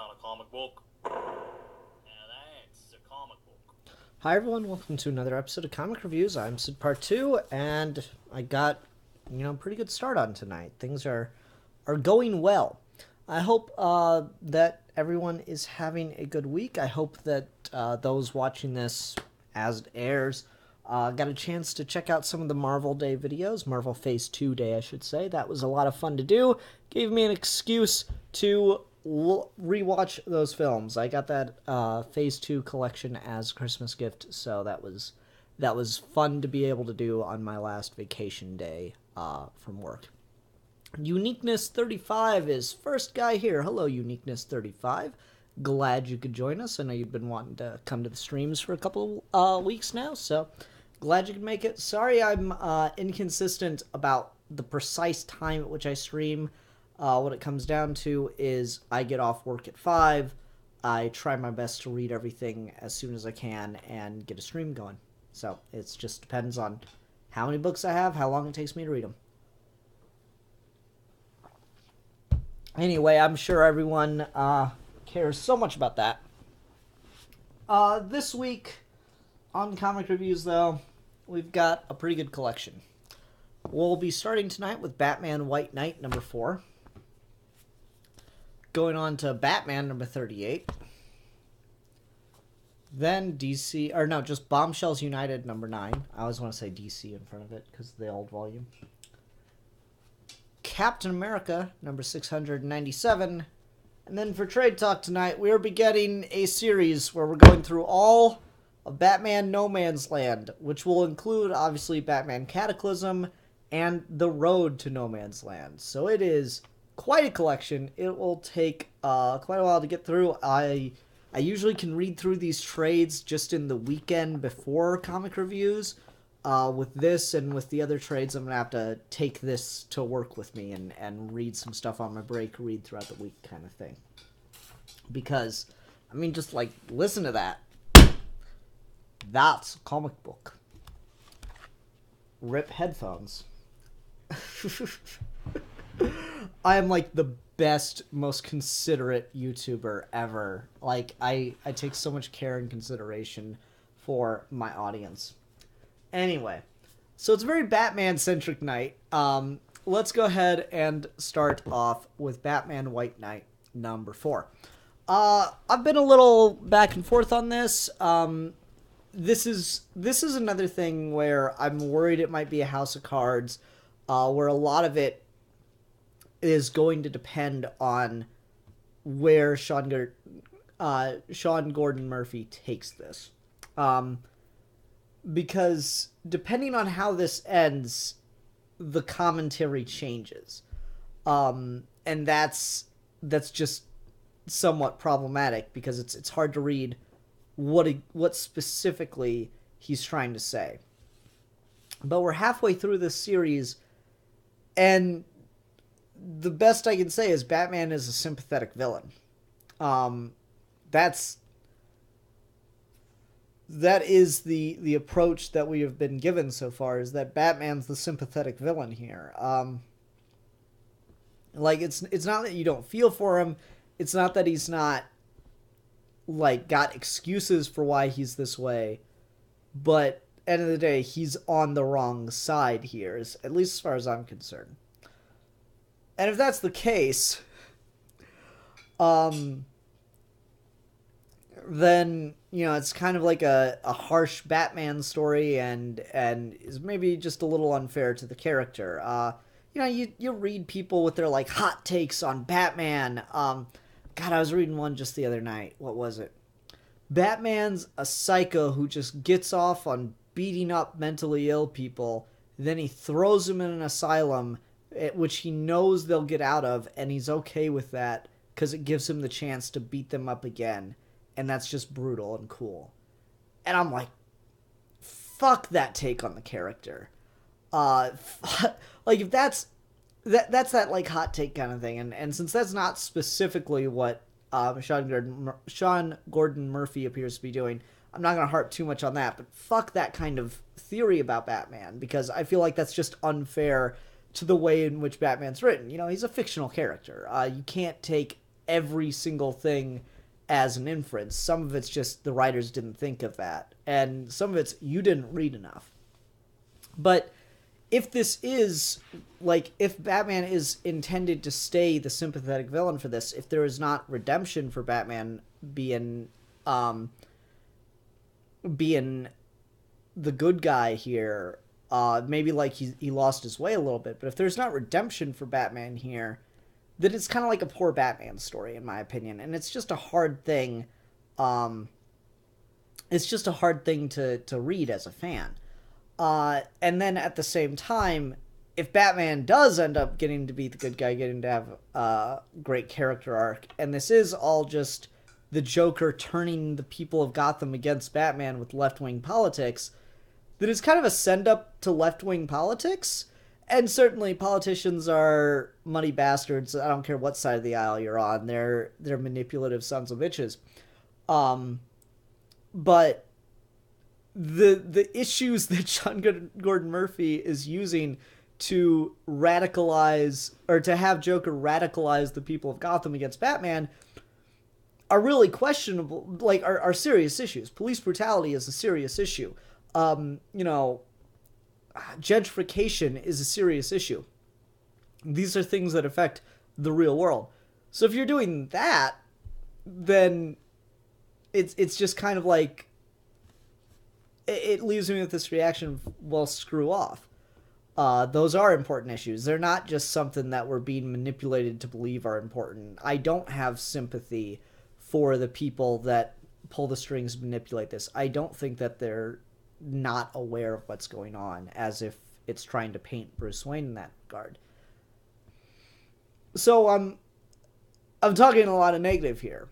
not a comic book. Yeah, that's a comic book. Hi everyone, welcome to another episode of Comic Reviews. I'm Sid Part 2, and I got, pretty good start on tonight. Things are going well. I hope that everyone is having a good week. I hope that those watching this as it airs got a chance to check out some of the Marvel Day videos, Marvel Phase 2 Day, I should say. That was a lot of fun to do. Gave me an excuse to rewatch those films. I got that Phase 2 collection as a Christmas gift, so that was fun to be able to do on my last vacation day from work. Uniqueness 35 is first guy here. Hello, Uniqueness 35. Glad you could join us. I know you've been wanting to come to the streams for a couple weeks now, so glad you could make it. Sorry I'm inconsistent about the precise time at which I stream. What it comes down to is I get off work at 5. I try my best to read everything as soon as I can and get a stream going. So it just depends on how many books I have, how long it takes me to read them. Anyway, I'm sure everyone cares so much about that. This week on Comic Reviews, though, we've got a pretty good collection. We'll be starting tonight with Batman White Knight number 4. Going on to Batman number 38. Then just Bombshells United number 9. I always want to say DC in front of it because of the old volume. Captain America number 697. And then for Trade Talk tonight, we'll be getting a series where we're going through all of Batman No Man's Land, which will include, obviously, Batman Cataclysm and The Road to No Man's Land. So it is quite a collection. It will take quite a while to get through. I usually can read through these trades just in the weekend before comic reviews. With this and with the other trades, I'm going to have to take this to work with me and read some stuff on my break, read throughout the week kind of thing. Because, just listen to that. That's a comic book. Rip headphones. I am the best, most considerate YouTuber ever. I take so much care and consideration for my audience. Anyway, so it's a very Batman-centric night. Let's go ahead and start off with Batman White Knight number 4. I've been a little back and forth on this. This is another thing where I'm worried it might be a House of Cards, where a lot of it is going to depend on where Sean Gordon Murphy takes this. Because depending on how this ends, the commentary changes. And that's just somewhat problematic because it's hard to read what specifically he's trying to say. But we're halfway through this series, and the best I can say is Batman is a sympathetic villain. That is the approach that we have been given so far, is that Batman's the sympathetic villain here. It's not that you don't feel for him. It's not that he's not, got excuses for why he's this way. But, end of the day, he's on the wrong side here, at least as far as I'm concerned. And if that's the case, then, it's kind of like a harsh Batman story and is maybe just a little unfair to the character. You read people with their, hot takes on Batman. God, I was reading one just the other night. What was it? Batman's a psycho who just gets off on beating up mentally ill people. Then he throws them in an asylum, which he knows they'll get out of, and he's okay with that because it gives him the chance to beat them up again. And that's just brutal and cool. And I'm like, fuck that take on the character. If that's that hot take kind of thing. And since that's not specifically what Sean Gordon Murphy appears to be doing, I'm not going to harp too much on that. But fuck that kind of theory about Batman, because I feel like that's just unfair to the way in which Batman's written. He's a fictional character. You can't take every single thing as an inference. Some of it's just the writers didn't think of that, and some of it's you didn't read enough. But if this is, like, if Batman is intended to stay the sympathetic villain for this, if there is not redemption for Batman being the good guy here, maybe like he lost his way a little bit, but if there's not redemption for Batman here, then it's kind of like a poor Batman story, in my opinion, and it's just a hard thing. It's just a hard thing to read as a fan. And then at the same time, if Batman does end up getting to be the good guy, getting to have a great character arc, and this is all just the Joker turning the people of Gotham against Batman with left-wing politics, then it's kind of a send-up to left-wing politics. And certainly politicians are money bastards. I don't care what side of the aisle you're on. They're manipulative sons of bitches. But the issues that John Gordon Murphy is using to radicalize, or to have Joker radicalize the people of Gotham against Batman, are really questionable, like, are serious issues. Police brutality is a serious issue. Gentrification is a serious issue. These are things that affect the real world. So if you're doing that, then it's just kind of like, it leaves me with this reaction of, well, screw off. Those are important issues. They're not just something that we're being manipulated to believe are important. I don't have sympathy for the people that pull the strings and manipulate this. I don't think that they're not aware of what's going on, as if it's trying to paint Bruce Wayne in that regard. So I'm talking a lot of negative here.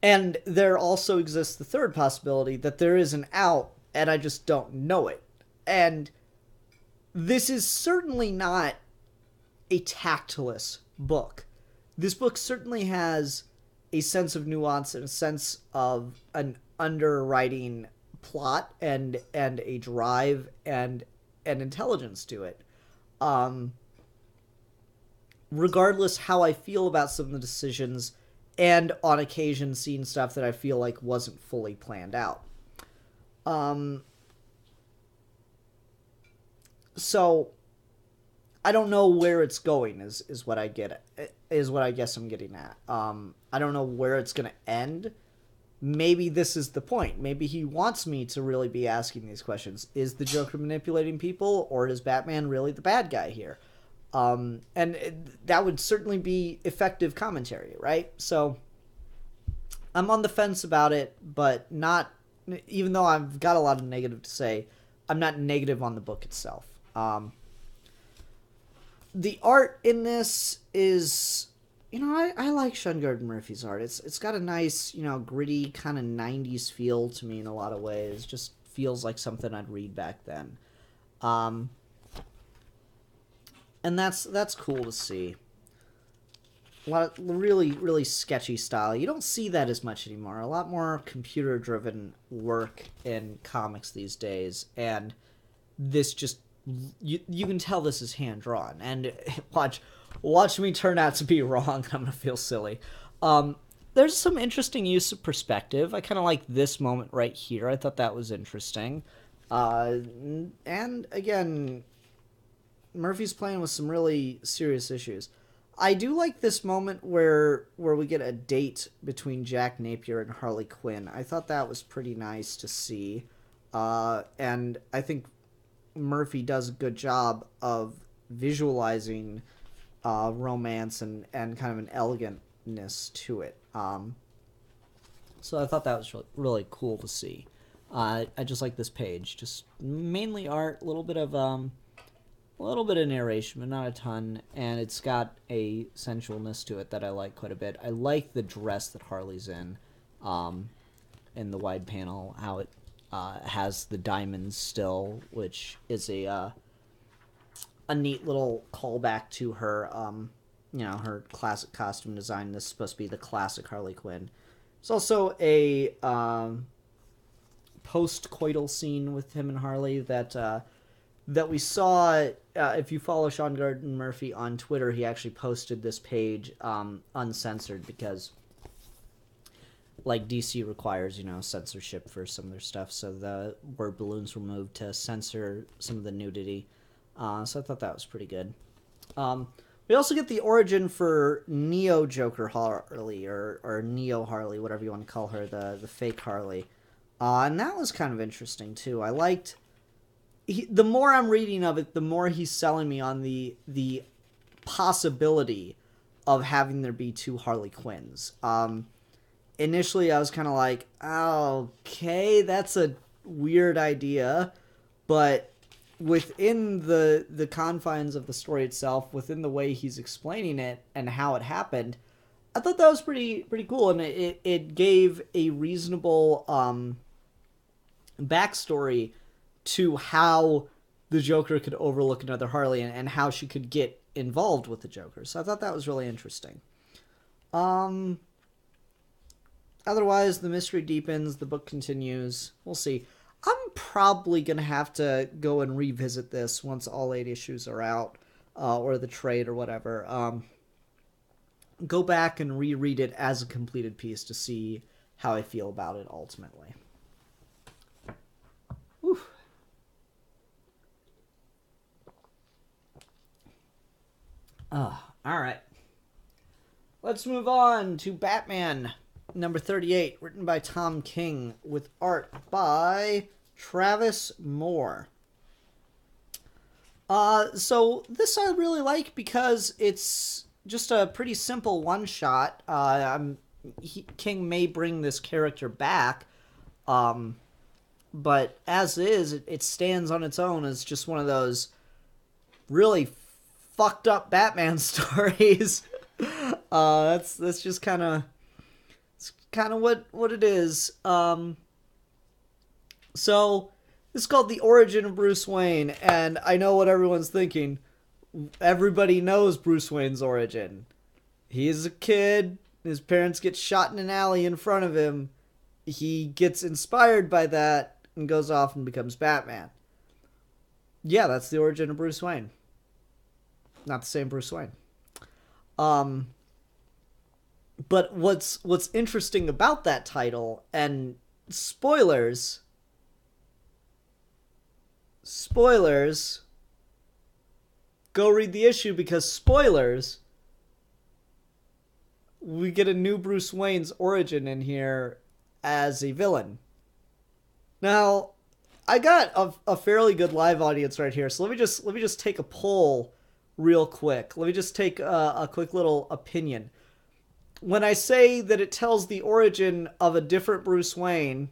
And there also exists the third possibility that there is an out, and I just don't know it. And this is certainly not a tactless book. This book certainly has a sense of nuance and a sense of an underwriting plot and a drive and intelligence to it. Regardless how I feel about some of the decisions, and on occasion seeing stuff that I feel like wasn't fully planned out. So I don't know where it's going is what I guess I'm getting at. I don't know where it's going to end. Maybe this is the point. Maybe he wants me to really be asking these questions. Is the Joker manipulating people, or is Batman really the bad guy here? And that would certainly be effective commentary, right? So I'm on the fence about it, but not, even though I've got a lot of negative to say, I'm not negative on the book itself. The art in this is, I like Sean Gordon Murphy's art. It's got a nice, gritty kind of 90s feel to me in a lot of ways. Just feels like something I'd read back then. And that's cool to see. A lot of really, really sketchy style. You don't see that as much anymore. A lot more computer-driven work in comics these days. And this just, you can tell this is hand-drawn. And watch me turn out to be wrong. I'm going to feel silly. There's some interesting use of perspective. I kind of like this moment right here. I thought that was interesting. And again, Murphy's playing with some really serious issues. I do like this moment where we get a date between Jack Napier and Harley Quinn. I thought that was pretty nice to see. And I think Murphy does a good job of visualizing romance and kind of an elegantness to it. So I thought that was really cool to see. I just like this page. Just mainly art, a little bit of narration, but not a ton, and it's got a sensualness to it that I like quite a bit. I like the dress that Harley's in the wide panel, how it has the diamonds still, which is a neat little callback to her, her classic costume design. This is supposed to be the classic Harley Quinn. It's also a post-coital scene with him and Harley that we saw if you follow Sean Gordon Murphy on Twitter, he actually posted this page uncensored because, like, DC requires, censorship for some of their stuff. So the word balloons were moved to censor some of the nudity. So I thought that was pretty good. We also get the origin for Neo Joker Harley, or Neo Harley, whatever you want to call her, the fake Harley. And that was kind of interesting, too. I liked... the more I'm reading of it, the more he's selling me on the possibility of having there be two Harley Quinns. Initially, I was kind of like, okay, that's a weird idea, but within the confines of the story itself, within the way he's explaining it and how it happened, I thought that was pretty cool, and it gave a reasonable backstory to how the Joker could overlook another Harley and how she could get involved with the Joker. So I thought that was really interesting. Otherwise, the mystery deepens, the book continues. We'll see. I'm probably going to have to go and revisit this once all 8 issues are out, or the trade or whatever. Go back and reread it as a completed piece to see how I feel about it ultimately. Whew. All right. Let's move on to Batman number 38, written by Tom King, with art by Travis Moore. So this I really like because it's just a pretty simple one-shot. King may bring this character back, but as is, it stands on its own as just one of those really fucked up Batman stories. That's just kind of what it is. So this is called The Origin of Bruce Wayne, and I know what everyone's thinking. Everybody knows Bruce Wayne's origin. He's a kid, his parents get shot in an alley in front of him. He gets inspired by that and goes off and becomes Batman. Yeah, that's the origin of Bruce Wayne. Not the same Bruce Wayne. But what's interesting about that title, and spoilers, go read the issue because spoilers, we get a new Bruce Wayne's origin in here as a villain. Now, I got a fairly good live audience right here, so let me just take a poll real quick. Let me just take a quick little opinion. When I say that it tells the origin of a different Bruce Wayne,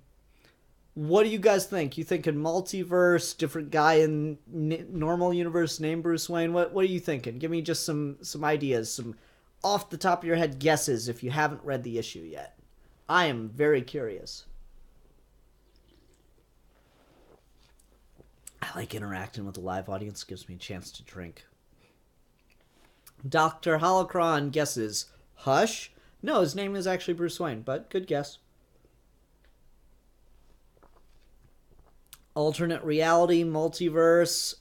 what do you guys think? You thinking multiverse, different guy in normal universe named Bruce Wayne? What are you thinking? Give me just some ideas, some off the top of your head guesses if you haven't read the issue yet. I am very curious. I like interacting with the live audience. It gives me a chance to drink. Dr. Holocron guesses Hush. No, his name is actually Bruce Wayne, but good guess. Alternate reality, multiverse.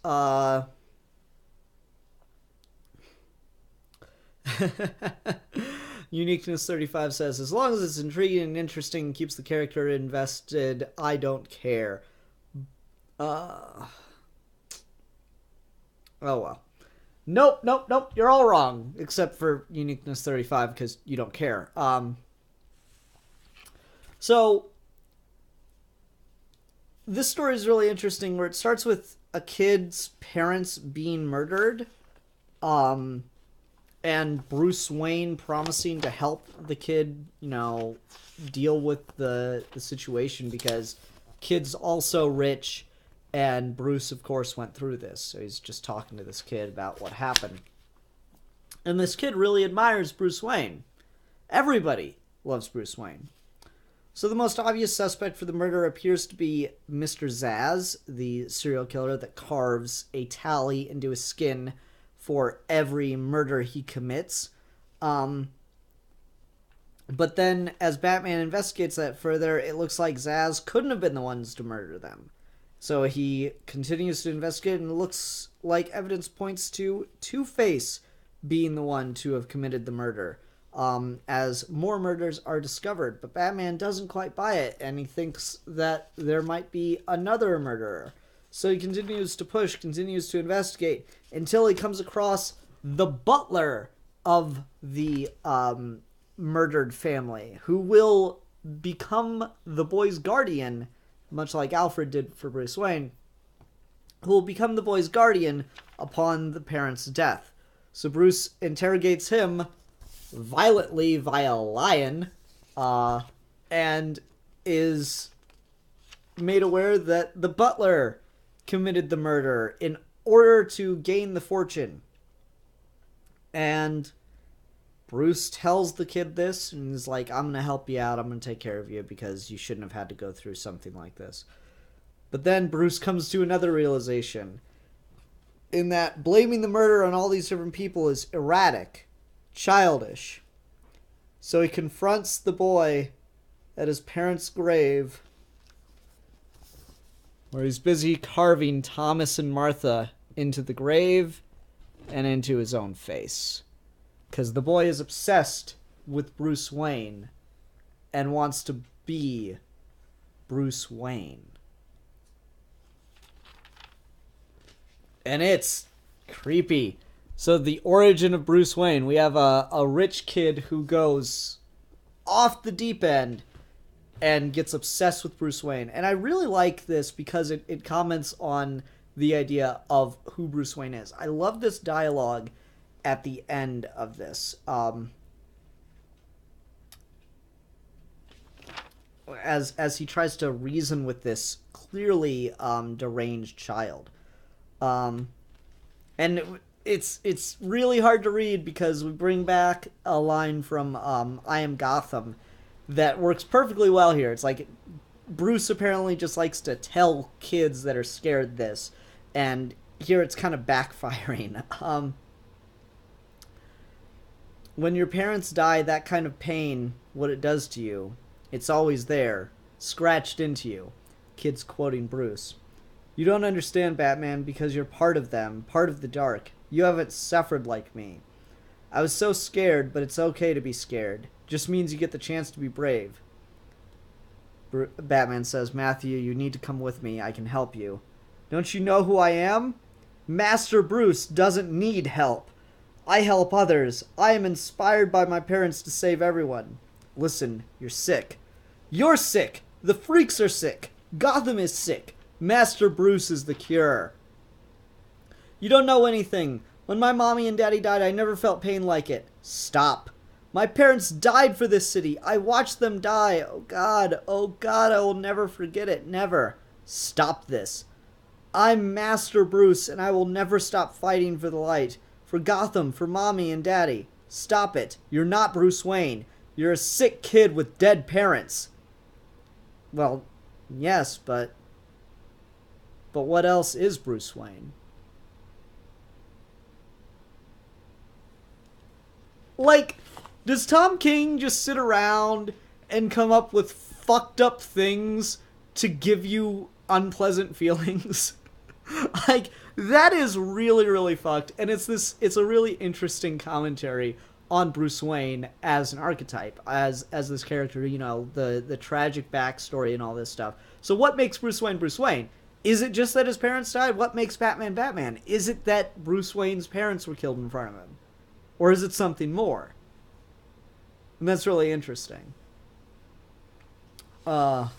Uniqueness 35 says, as long as it's intriguing and interesting and keeps the character invested, I don't care. Oh well. Nope. You're all wrong, except for Uniqueness 35 because you don't care. So this story is really interesting, where it starts with a kid's parents being murdered, and Bruce Wayne promising to help the kid, deal with the situation because kid's also rich. And Bruce, of course, went through this. So he's just talking to this kid about what happened. And this kid really admires Bruce Wayne. Everybody loves Bruce Wayne. So the most obvious suspect for the murder appears to be Mr. Zsasz, the serial killer that carves a tally into his skin for every murder he commits. But then, as Batman investigates that further, it looks like Zsasz couldn't have been the ones to murder them. So he continues to investigate, and it looks like evidence points to Two-Face being the one to have committed the murder, as more murders are discovered. But Batman doesn't quite buy it, and he thinks that there might be another murderer. So he continues to push, continues to investigate, until he comes across the butler of the murdered family, who will become the boy's guardian, much like Alfred did for Bruce Wayne, who will become the boy's guardian upon the parents' death. So Bruce interrogates him violently via lion, and is made aware that the butler committed the murder in order to gain the fortune. And Bruce tells the kid this, and is like, I'm going to help you out, I'm going to take care of you, because you shouldn't have had to go through something like this. But then Bruce comes to another realization, in that blaming the murder on all these different people is erratic, childish. So he confronts the boy at his parents' grave, where he's busy carving Thomas and Martha into the grave and into his own face. Because the boy is obsessed with Bruce Wayne and wants to be Bruce Wayne. And it's creepy. So the origin of Bruce Wayne, we have a rich kid who goes off the deep end and gets obsessed with Bruce Wayne. And I really like this because it comments on the idea of who Bruce Wayne is. I love this dialogue at the end of this. As he tries to reason with this clearly deranged child. And it's really hard to read because we bring back a line from I Am Gotham that works perfectly well here. It's like Bruce apparently just likes to tell kids that are scared this, and here it's kind of backfiring. When your parents die, that kind of pain, what it does to you, it's always there, scratched into you. Kids quoting Bruce. You don't understand, Batman, because you're part of them, part of the dark. You haven't suffered like me. I was so scared, but it's okay to be scared. Just means you get the chance to be brave. Batman says, Matthew, you need to come with me. I can help you. Don't you know who I am? Master Bruce doesn't need help. I help others. I am inspired by my parents to save everyone. Listen, you're sick. You're sick. The freaks are sick. Gotham is sick. Master Bruce is the cure. You don't know anything. When my mommy and daddy died, I never felt pain like it. Stop. My parents died for this city. I watched them die. Oh God, I will never forget it. Never. Stop this. I'm Master Bruce, and I will never stop fighting for the light. For Gotham, for mommy and daddy. Stop it. You're not Bruce Wayne. You're a sick kid with dead parents. Well, yes, but what else is Bruce Wayne? Like, does Tom King just sit around and come up with fucked up things to give you unpleasant feelings? Like, that is really, really fucked. And it's a really interesting commentary on Bruce Wayne as an archetype, as this character, you know, the tragic backstory and all this stuff. So what makes Bruce Wayne Bruce Wayne? Is it just that his parents died? What makes Batman Batman? Is it that Bruce Wayne's parents were killed in front of him? Or is it something more? And that's really interesting. Man.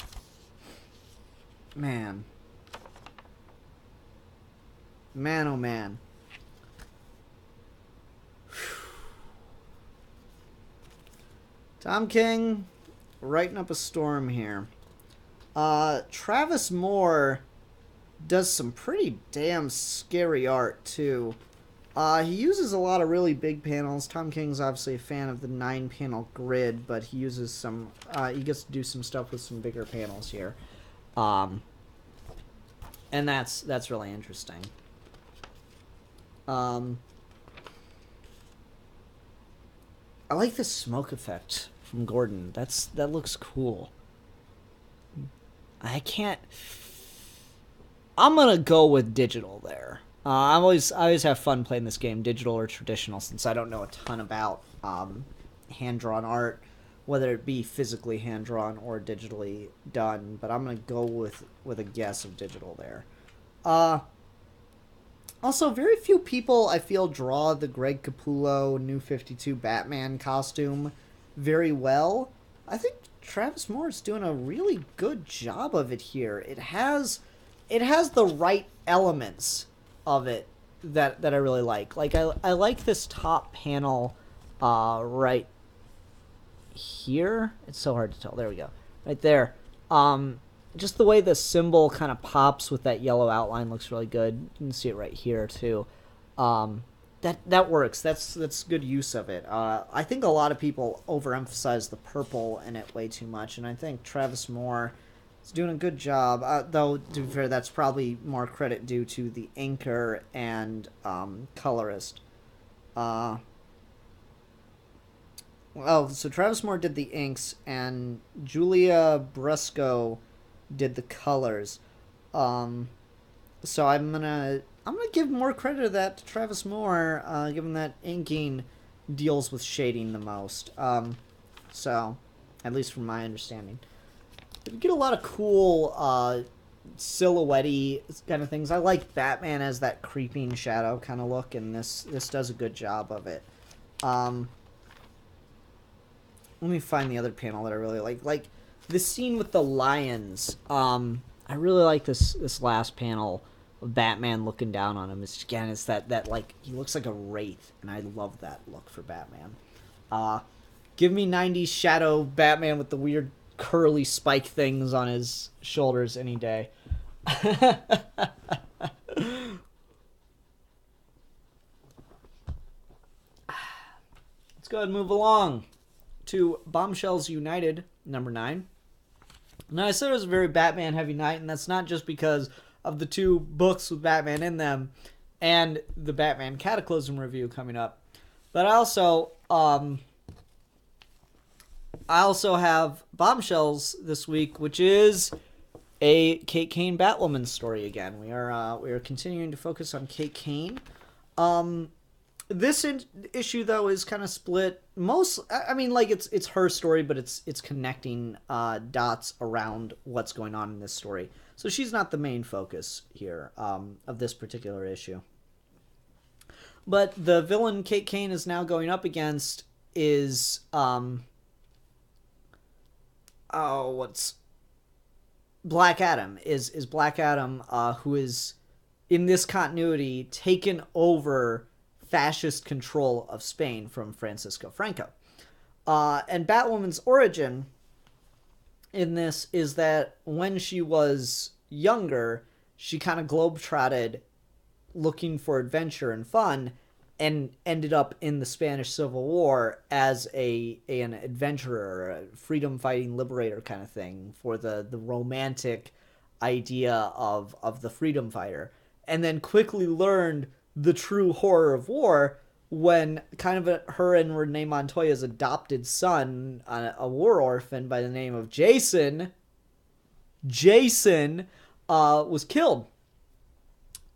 Man, oh man. Tom King writing up a storm here. Travis Moore does some pretty damn scary art too. He uses a lot of really big panels. Tom King's obviously a fan of the 9-panel grid, but he uses some he gets to do some stuff with some bigger panels here. And that's really interesting. I like the smoke effect from Gordon. That looks cool. I can't I'm gonna go with digital there. I always have fun playing this game, digital or traditional, since I don't know a ton about hand-drawn art, whether it be physically hand-drawn or digitally done. But I'm gonna go with a guess of digital there. Also, very few people, I feel, draw the Greg Capullo New 52 Batman costume very well. I think Travis Moore's doing a really good job of it here. It has the right elements of it that I really like. Like, I like this top panel right here. It's so hard to tell. There we go. Right there. Just the way the symbol kind of pops with that yellow outline looks really good. You can see it right here too. That works. That's good use of it. I think a lot of people overemphasize the purple in it way too much, and I think Travis Moore is doing a good job. Though, to be fair, that's probably more credit due to the inker and colorist. So Travis Moore did the inks, and Julia Brusco did the colors. So I'm gonna give more credit to that to Travis Moore, given that inking deals with shading the most. So, at least from my understanding, you get a lot of cool silhouette-y kind of things. I like Batman as that creeping shadow kind of look, and this does a good job of it. Let me find the other panel that I really like. Like the scene with the lions. I really like this last panel of Batman looking down on him. It's that like he looks like a wraith, and I love that look for Batman. Give me 90s shadow Batman with the weird curly spike things on his shoulders any day. Let's go ahead and move along to Bombshells United, number 9. Now, I said it was a very Batman-heavy night, and that's not just because of the 2 books with Batman in them and the Batman Cataclysm review coming up. But I also have Bombshells this week, which is a Kate Kane Batwoman story again. We are continuing to focus on Kate Kane. This issue, though, is kind of split. It's her story, but it's connecting dots around what's going on in this story. So she's not the main focus here of this particular issue. But the villain Kate Kane is now going up against is Black Adam. Is Black Adam, who is in this continuity taken over fascist control of Spain from Francisco Franco. And Batwoman's origin in this is that when she was younger, she kind of globetrotted looking for adventure and fun and ended up in the Spanish Civil War as an adventurer, a freedom-fighting liberator kind of thing for the romantic idea of the freedom fighter. And then quickly learned the true horror of war when her and Renee Montoya's adopted son, a war orphan by the name of Jason, was killed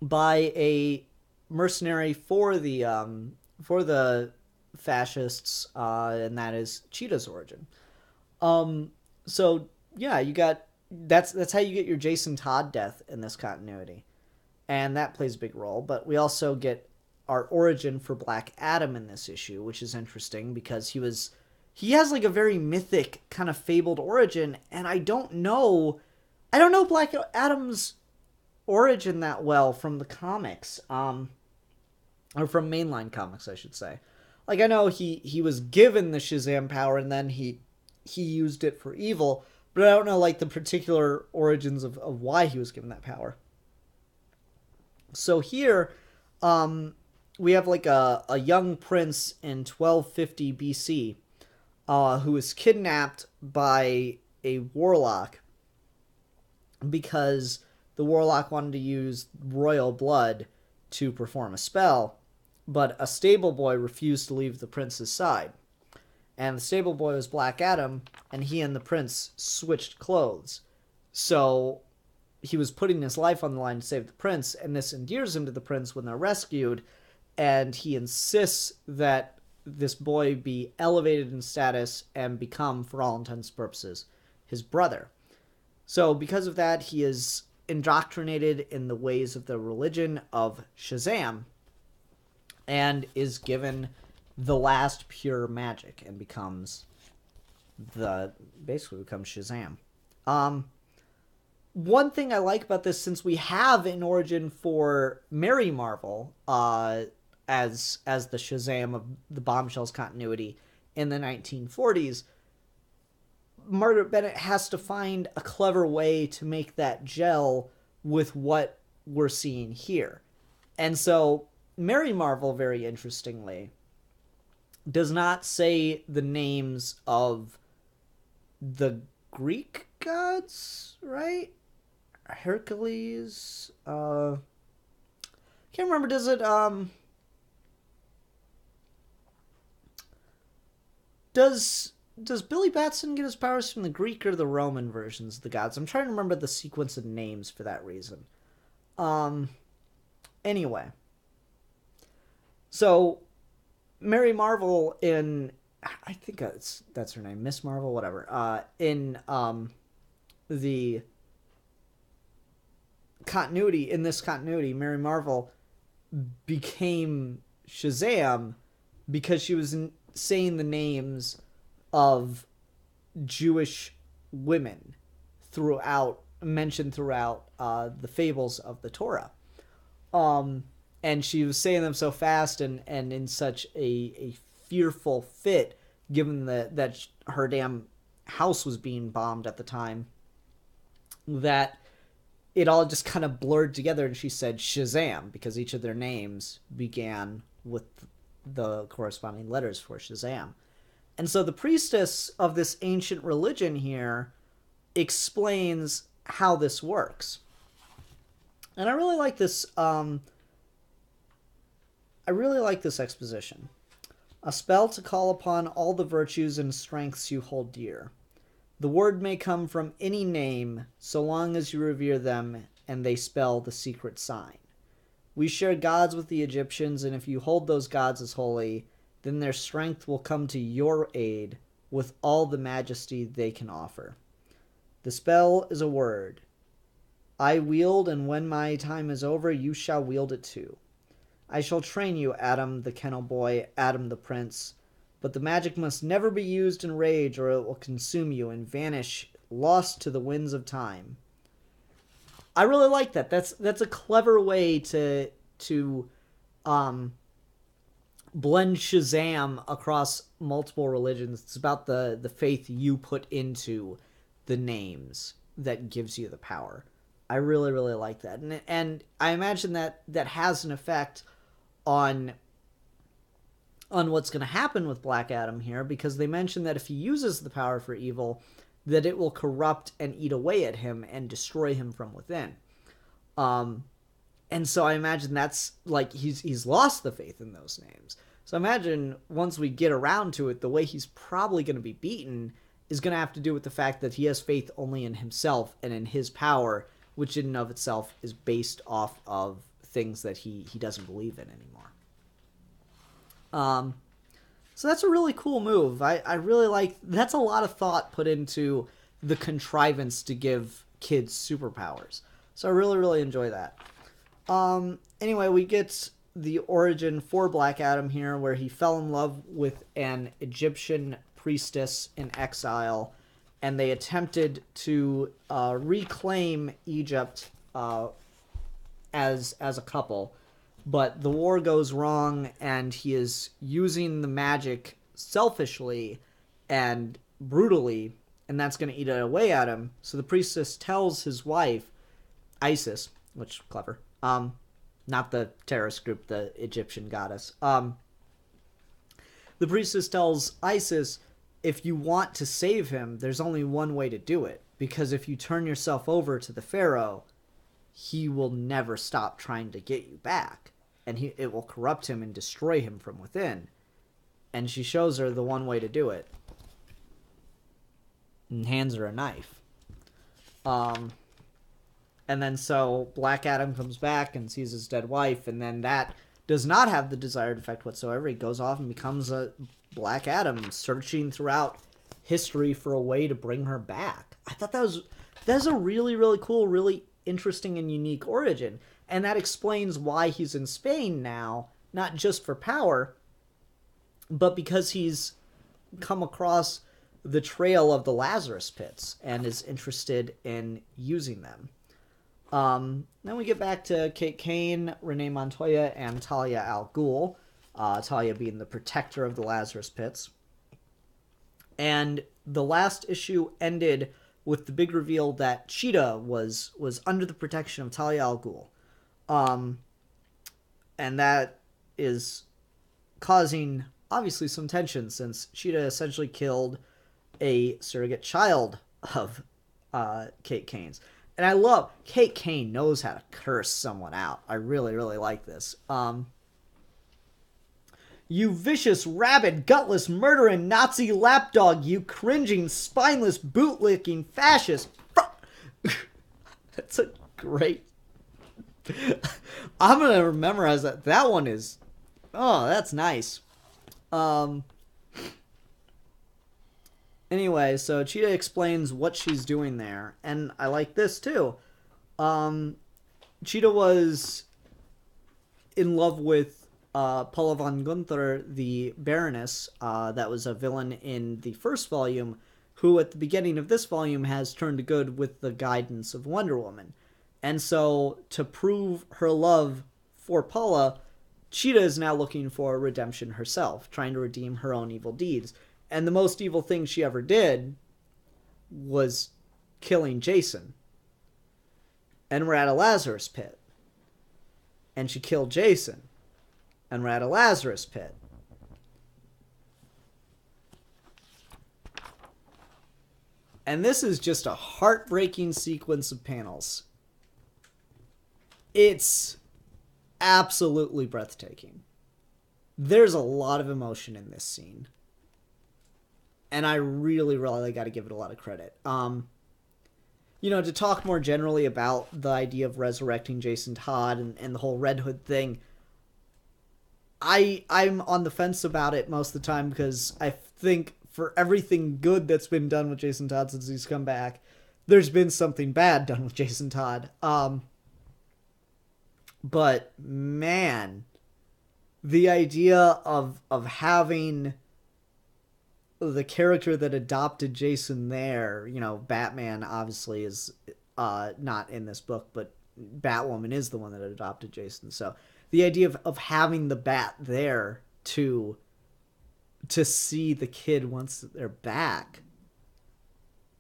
by a mercenary for the fascists, and that is Cheetah's origin. So yeah, you got that's how you get your Jason Todd death in this continuity. And that plays a big role. But we also get our origin for Black Adam in this issue, which is interesting because he has like a very mythic kind of fabled origin, and I don't know Black Adam's origin that well from the comics, or from mainline comics, I should say. Like, I know he was given the Shazam power and then he used it for evil, but I don't know like the particular origins of why he was given that power. So here, we have like a young prince in 1250 BC, who is kidnapped by a warlock because the warlock wanted to use royal blood to perform a spell, but a stable boy refused to leave the prince's side. And the stable boy was Black Adam, and he and the prince switched clothes. So he was putting his life on the line to save the prince, and this endears him to the prince when they're rescued, and he insists that this boy be elevated in status and become, for all intents and purposes, his brother. So because of that, he is indoctrinated in the ways of the religion of Shazam and is given the last pure magic and basically becomes Shazam. One thing I like about this, since we have an origin for Mary Marvel as the Shazam of the Bombshells continuity in the 1940s, Margaret Bennett has to find a clever way to make that gel with what we're seeing here. And so Mary Marvel, very interestingly, does not say the names of the Greek gods, right? Hercules, can't remember, does it, does Billy Batson get his powers from the Greek or the Roman versions of the gods? I'm trying to remember the sequence of names for that reason. Anyway. So, Mary Marvel I think that's her name, Miss Marvel, whatever, in this continuity, Mary Marvel became Shazam because she was saying the names of Jewish women mentioned throughout the fables of the Torah. And she was saying them so fast and in such a fearful fit, given that her damn house was being bombed at the time, that it all just kind of blurred together, and she said Shazam because each of their names began with the corresponding letters for Shazam. And so the priestess of this ancient religion here explains how this works. And I really like this exposition. A spell to call upon all the virtues and strengths you hold dear. The word may come from any name, so long as you revere them and they spell the secret sign. We share gods with the Egyptians, and if you hold those gods as holy, then their strength will come to your aid with all the majesty they can offer. The spell is a word. I wield, and when my time is over, you shall wield it too. I shall train you, Adam the kennel boy, Adam the prince, but the magic must never be used in rage, or it will consume you and vanish, lost to the winds of time. I really like that. That's a clever way to blend Shazam across multiple religions. It's about the faith you put into the names that gives you the power. I really, really like that. And I imagine that has an effect on what's going to happen with Black Adam here, because they mention that if he uses the power for evil, that it will corrupt and eat away at him and destroy him from within. And so I imagine that's like he's lost the faith in those names. So imagine once we get around to it, the way he's probably going to be beaten is going to have to do with the fact that he has faith only in himself and in his power, which in and of itself is based off of things that he doesn't believe in anymore. So that's a really cool move. I really like, that's a lot of thought put into the contrivance to give kids superpowers. So I really, really enjoy that. Anyway, we get the origin for Black Adam here, where he fell in love with an Egyptian priestess in exile, and they attempted to reclaim Egypt as a couple. But the war goes wrong, and he is using the magic selfishly and brutally, and that's going to eat it away at him. So the priestess tells his wife, Isis, which, clever, not the terrorist group, the Egyptian goddess. The priestess tells Isis, if you want to save him, there's only one way to do it. Because if you turn yourself over to the Pharaoh, he will never stop trying to get you back. And it will corrupt him and destroy him from within. And she shows her the one way to do it. And hands her a knife. And then so Black Adam comes back and sees his dead wife, and then that does not have the desired effect whatsoever. He goes off and becomes a Black Adam, searching throughout history for a way to bring her back. I thought that's a really, really cool, really interesting and unique origin. And that explains why he's in Spain now, not just for power, but because he's come across the trail of the Lazarus Pits and is interested in using them. Then we get back to Kate Kane, Renee Montoya, and Talia al Ghul. Talia being the protector of the Lazarus Pits. And the last issue ended with the big reveal that Cheetah was under the protection of Talia al Ghul. And that is causing, obviously, some tension, since Cheetah essentially killed a surrogate child of Kate Kane's. And I love, Kate Kane knows how to curse someone out. I really, really like this. You vicious, rabid, gutless, murdering Nazi lapdog, you cringing, spineless, bootlicking fascist. That's a great... I'm going to memorize that. That one is... Oh, that's nice. Anyway, so Cheetah explains what she's doing there, and I like this too. Cheetah was in love with Paula von Gunther, the Baroness, that was a villain in the first volume, who at the beginning of this volume has turned to good with the guidance of Wonder Woman. And so, to prove her love for Paula, Cheetah is now looking for redemption herself, trying to redeem her own evil deeds. And the most evil thing she ever did was killing Jason. And we're at a Lazarus Pit. And she killed Jason. And we're at a Lazarus Pit. And this is just a heartbreaking sequence of panels. It's absolutely breathtaking. There's a lot of emotion in this scene. And I really, really got to give it a lot of credit. To talk more generally about the idea of resurrecting Jason Todd and the whole Red Hood thing, I'm on the fence about it most of the time, because I think for everything good that's been done with Jason Todd since he's come back, there's been something bad done with Jason Todd. But, man, the idea of having the character that adopted Jason there, Batman obviously is not in this book, but Batwoman is the one that adopted Jason. So the idea of having the Bat there to see the kid once they're back,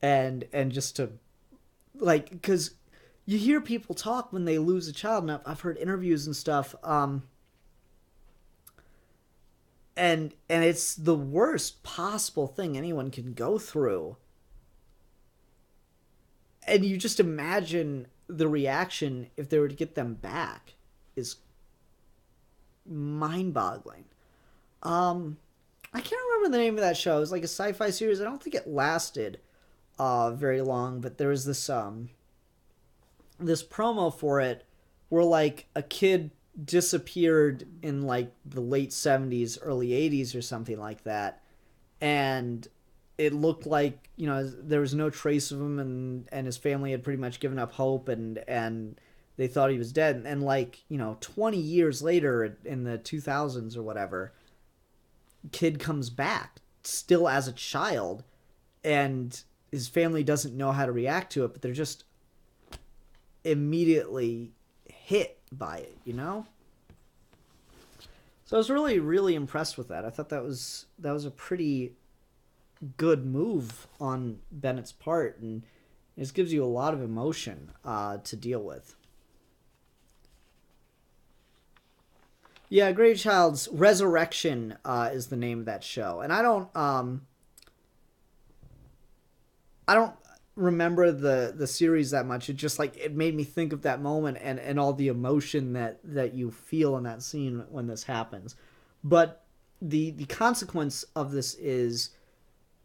and just to, like, because you hear people talk when they lose a child, and I've heard interviews and stuff, and it's the worst possible thing anyone can go through. And you just imagine the reaction if they were to get them back is mind-boggling. I can't remember the name of that show. It was like a sci-fi series. I don't think it lasted very long, but there was this this promo for it where, like, a kid disappeared in, like, the late 70s, early 80s or something like that, and it looked like, there was no trace of him, and his family had pretty much given up hope, and they thought he was dead. And, like, 20 years later, in the 2000s or whatever, kid comes back still as a child, and his family doesn't know how to react to it, but they're just immediately hit by it, So I was really, really impressed with that. I thought that was a pretty good move on Bennett's part, and it just gives you a lot of emotion to deal with. Yeah, Grey Child's Resurrection is the name of that show, and I don't remember the series that much. It just, like, it made me think of that moment and all the emotion that you feel in that scene when this happens. But the consequence of this is,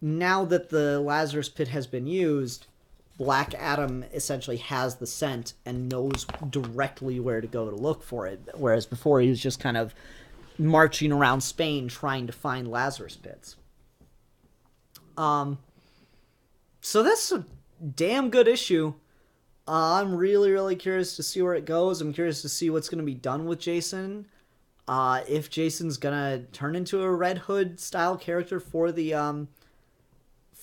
now that the Lazarus Pit has been used, Black Adam essentially has the scent and knows directly where to go to look for it, whereas before he was just kind of marching around Spain trying to find Lazarus Pits. So that's a damn good issue. I'm really, really curious to see where it goes. I'm curious to see what's going to be done with Jason. If Jason's going to turn into a Red Hood style character for the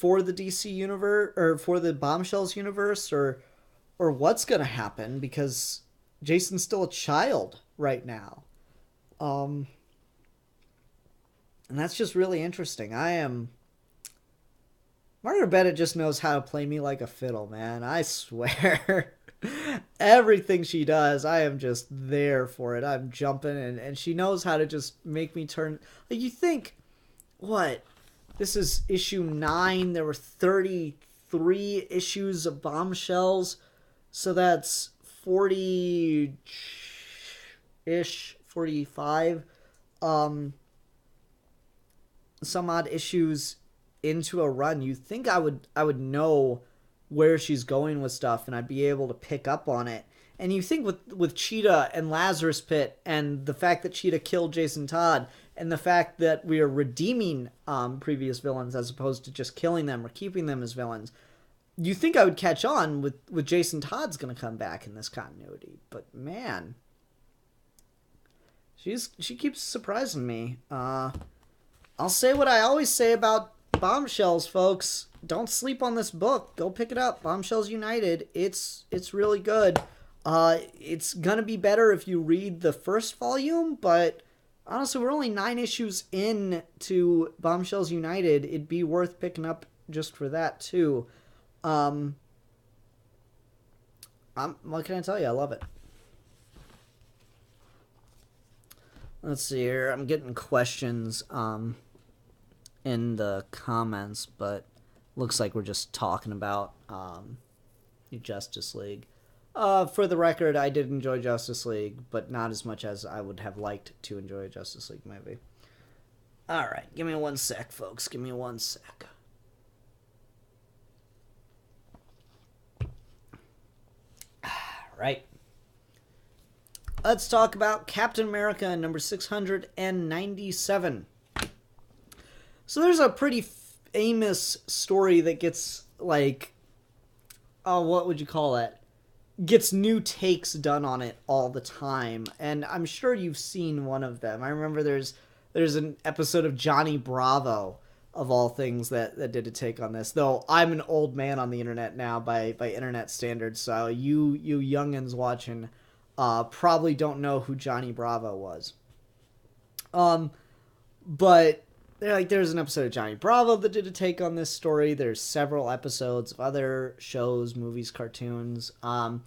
DC universe, or for the Bombshells universe, or what's going to happen, because Jason's still a child right now. And that's just really interesting. Margaret Bennett just knows how to play me like a fiddle, man. I swear. Everything she does, I am just there for it. I'm jumping, and she knows how to just make me turn. Like, you think, what? This is issue 9. There were 33 issues of Bombshells. So that's 40-ish, 45. Some odd issues into a run. You think I would know where she's going with stuff, and I'd be able to pick up on it. And you think with Cheetah and Lazarus Pit, and the fact that Cheetah killed Jason Todd, and the fact that we are redeeming previous villains as opposed to just killing them or keeping them as villains, you think I would catch on with Jason Todd's going to come back in this continuity. But man, she keeps surprising me. I'll say what I always say about Bombshells, folks. Don't sleep on this book. Go pick it up. Bombshells United. It's really good. It's gonna be better if you read the first volume, but honestly, we're only 9 issues in to Bombshells United. It'd be worth picking up just for that too. What can I tell you? I love it. Let's see here. I'm getting questions in the comments, but looks like we're just talking about Justice League. For the record, I did enjoy Justice League, but not as much as I would have liked to enjoy a Justice League movie. Alright, give me 1 sec, folks. Give me 1 sec. Alright. Let's talk about Captain America number 697. So there's a pretty famous story that gets, like, what would you call it? Gets new takes done on it all the time, and I'm sure you've seen one of them. I remember there's an episode of Johnny Bravo, of all things, that did a take on this. Though I'm an old man on the internet now by internet standards, so you youngins watching probably don't know who Johnny Bravo was. But there's an episode of Johnny Bravo that did a take on this story. There's several episodes of other shows, movies, cartoons. And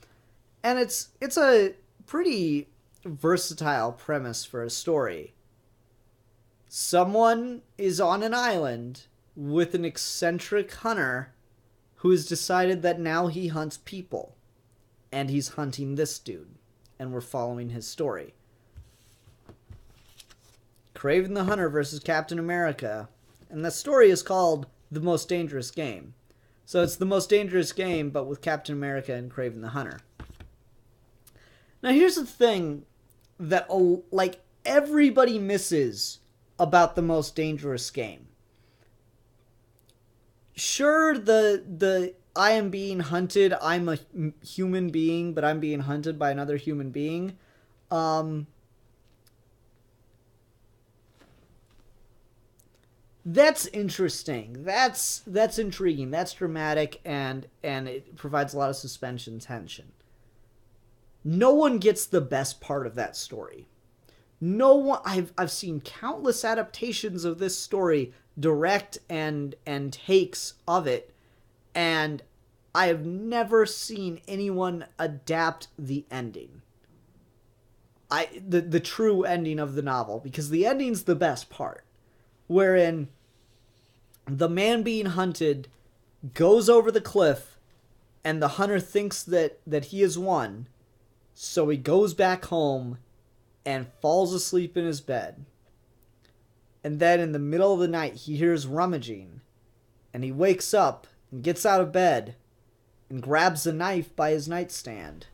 it's a pretty versatile premise for a story. Someone is on an island with an eccentric hunter who has decided that now he hunts people. And he's hunting this dude. And we're following his story. Kraven the Hunter versus Captain America. And the story is called The Most Dangerous Game. So it's The Most Dangerous Game, but with Captain America and Kraven the Hunter. Now here's the thing that, like, everybody misses about The Most Dangerous Game. Sure, the I am being hunted, I'm a human being, but I'm being hunted by another human being. That's interesting. That's intriguing. That's dramatic, and it provides a lot of suspension tension. No one gets the best part of that story. No one. I've seen countless adaptations of this story, direct and takes of it, and I have never seen anyone adapt the ending. The true ending of the novel, because the ending's the best part. Wherein the man being hunted goes over the cliff, and the hunter thinks that he has won, so he goes back home and falls asleep in his bed. And then in the middle of the night, he hears rummaging, and he wakes up and gets out of bed, and grabs the knife by his nightstand.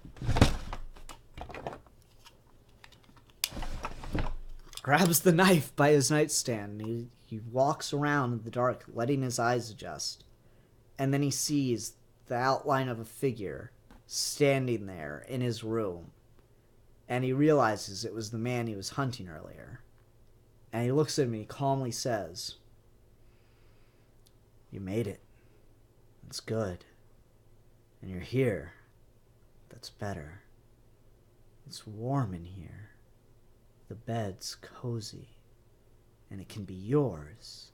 He walks around in the dark, letting his eyes adjust. And then he sees the outline of a figure standing there in his room. And he realizes it was the man he was hunting earlier. And he looks at me and calmly says, "You made it. That's good. And you're here. That's better. It's warm in here. The bed's cozy. And it can be yours.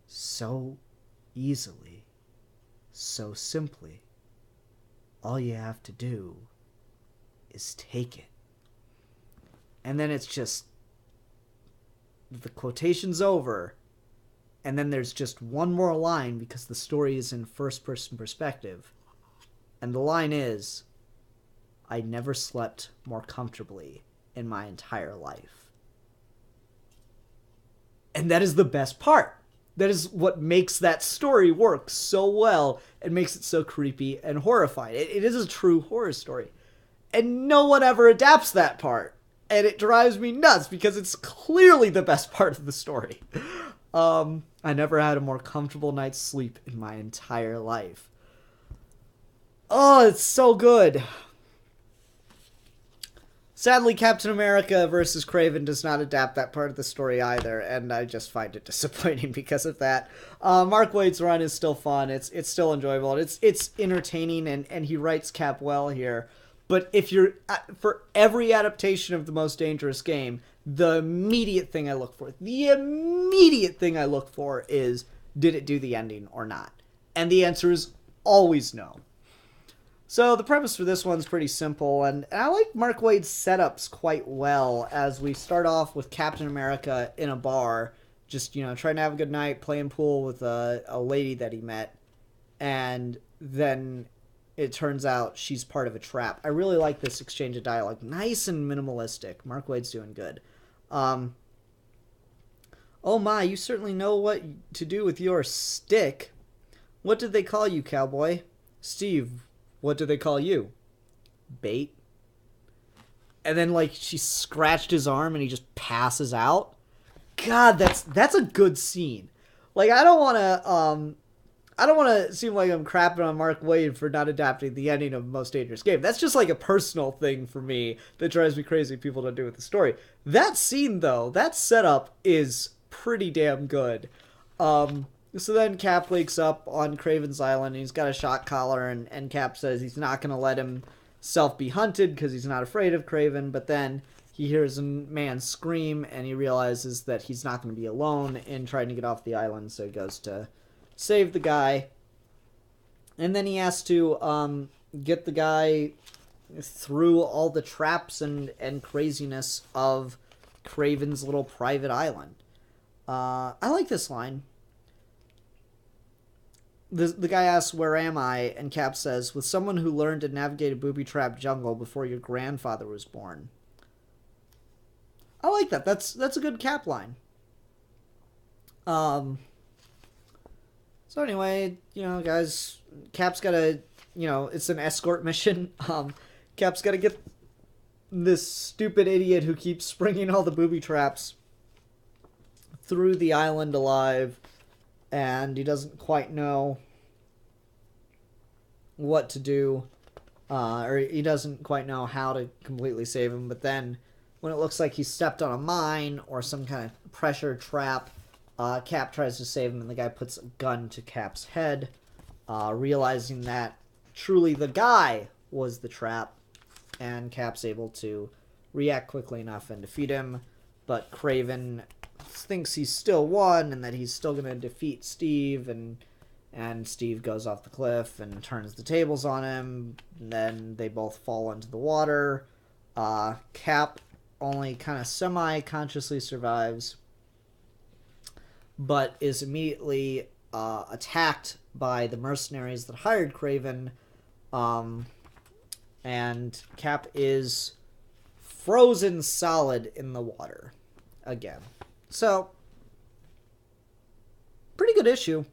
So easily. So simply. All you have to do is take it." And then it's just, the quotation's over, and then there's just one more line because the story is in first-person perspective. And the line is, "I never slept more comfortably in my entire life." And that is the best part. That is what makes that story work so well and makes it so creepy and horrifying. It is a true horror story. And no one ever adapts that part. And it drives me nuts because it's clearly the best part of the story. I never had a more comfortable night's sleep in my entire life. Oh, it's so good. Sadly, Captain America versus Kraven does not adapt that part of the story either, and I just find it disappointing because of that. Mark Waid's run is still fun. It's still enjoyable. It's entertaining, and he writes Cap well here. But if you're for every adaptation of The Most Dangerous Game, the immediate thing I look for is, did it do the ending or not? And the answer is always no. So the premise for this one's pretty simple, and I like Mark Waid's setups quite well as we start off with Captain America in a bar, just, trying to have a good night, playing pool with a lady that he met, and then it turns out she's part of a trap. I really like this exchange of dialogue. Nice and minimalistic. Mark Waid's doing good. "Oh my, you certainly know what to do with your stick. What did they call you, cowboy?" "Steve, what do they call you?" "Bait." And then, she scratched his arm and he just passes out. God, that's a good scene. I don't want to seem like I'm crapping on Mark Waid for not adapting the ending of Most Dangerous Game. That's just a personal thing for me that drives me crazy people don't do with the story. That scene, though, that setup is pretty damn good. So then Cap wakes up on Kraven's Island, and he's got a shock collar, and Cap says he's not going to let himself be hunted because he's not afraid of Kraven, but then he hears a man scream, and he realizes that he's not going to be alone in trying to get off the island, so he goes to save the guy. And then he has to get the guy through all the traps and craziness of Kraven's little private island. I like this line. The guy asks, "Where am I?" And Cap says, "With someone who learned to navigate a booby-trapped jungle before your grandfather was born." I like that. That's a good Cap line. So anyway, guys, Cap's got to, it's an escort mission. Cap's got to get this stupid idiot who keeps springing all the booby traps through the island alive. And he doesn't quite know what to do, or he doesn't quite know how to completely save him. But then, when it looks like he stepped on a mine or some kind of pressure trap, Cap tries to save him, and the guy puts a gun to Cap's head, realizing that truly the guy was the trap, and Cap's able to react quickly enough and defeat him. But Kraven thinks he's still won and that he's still going to defeat Steve, and Steve goes off the cliff and turns the tables on him. And then they both fall into the water. Cap only kind of semi-consciously survives, but is immediately attacked by the mercenaries that hired Kraven, and Cap is frozen solid in the water again. So, pretty good issue.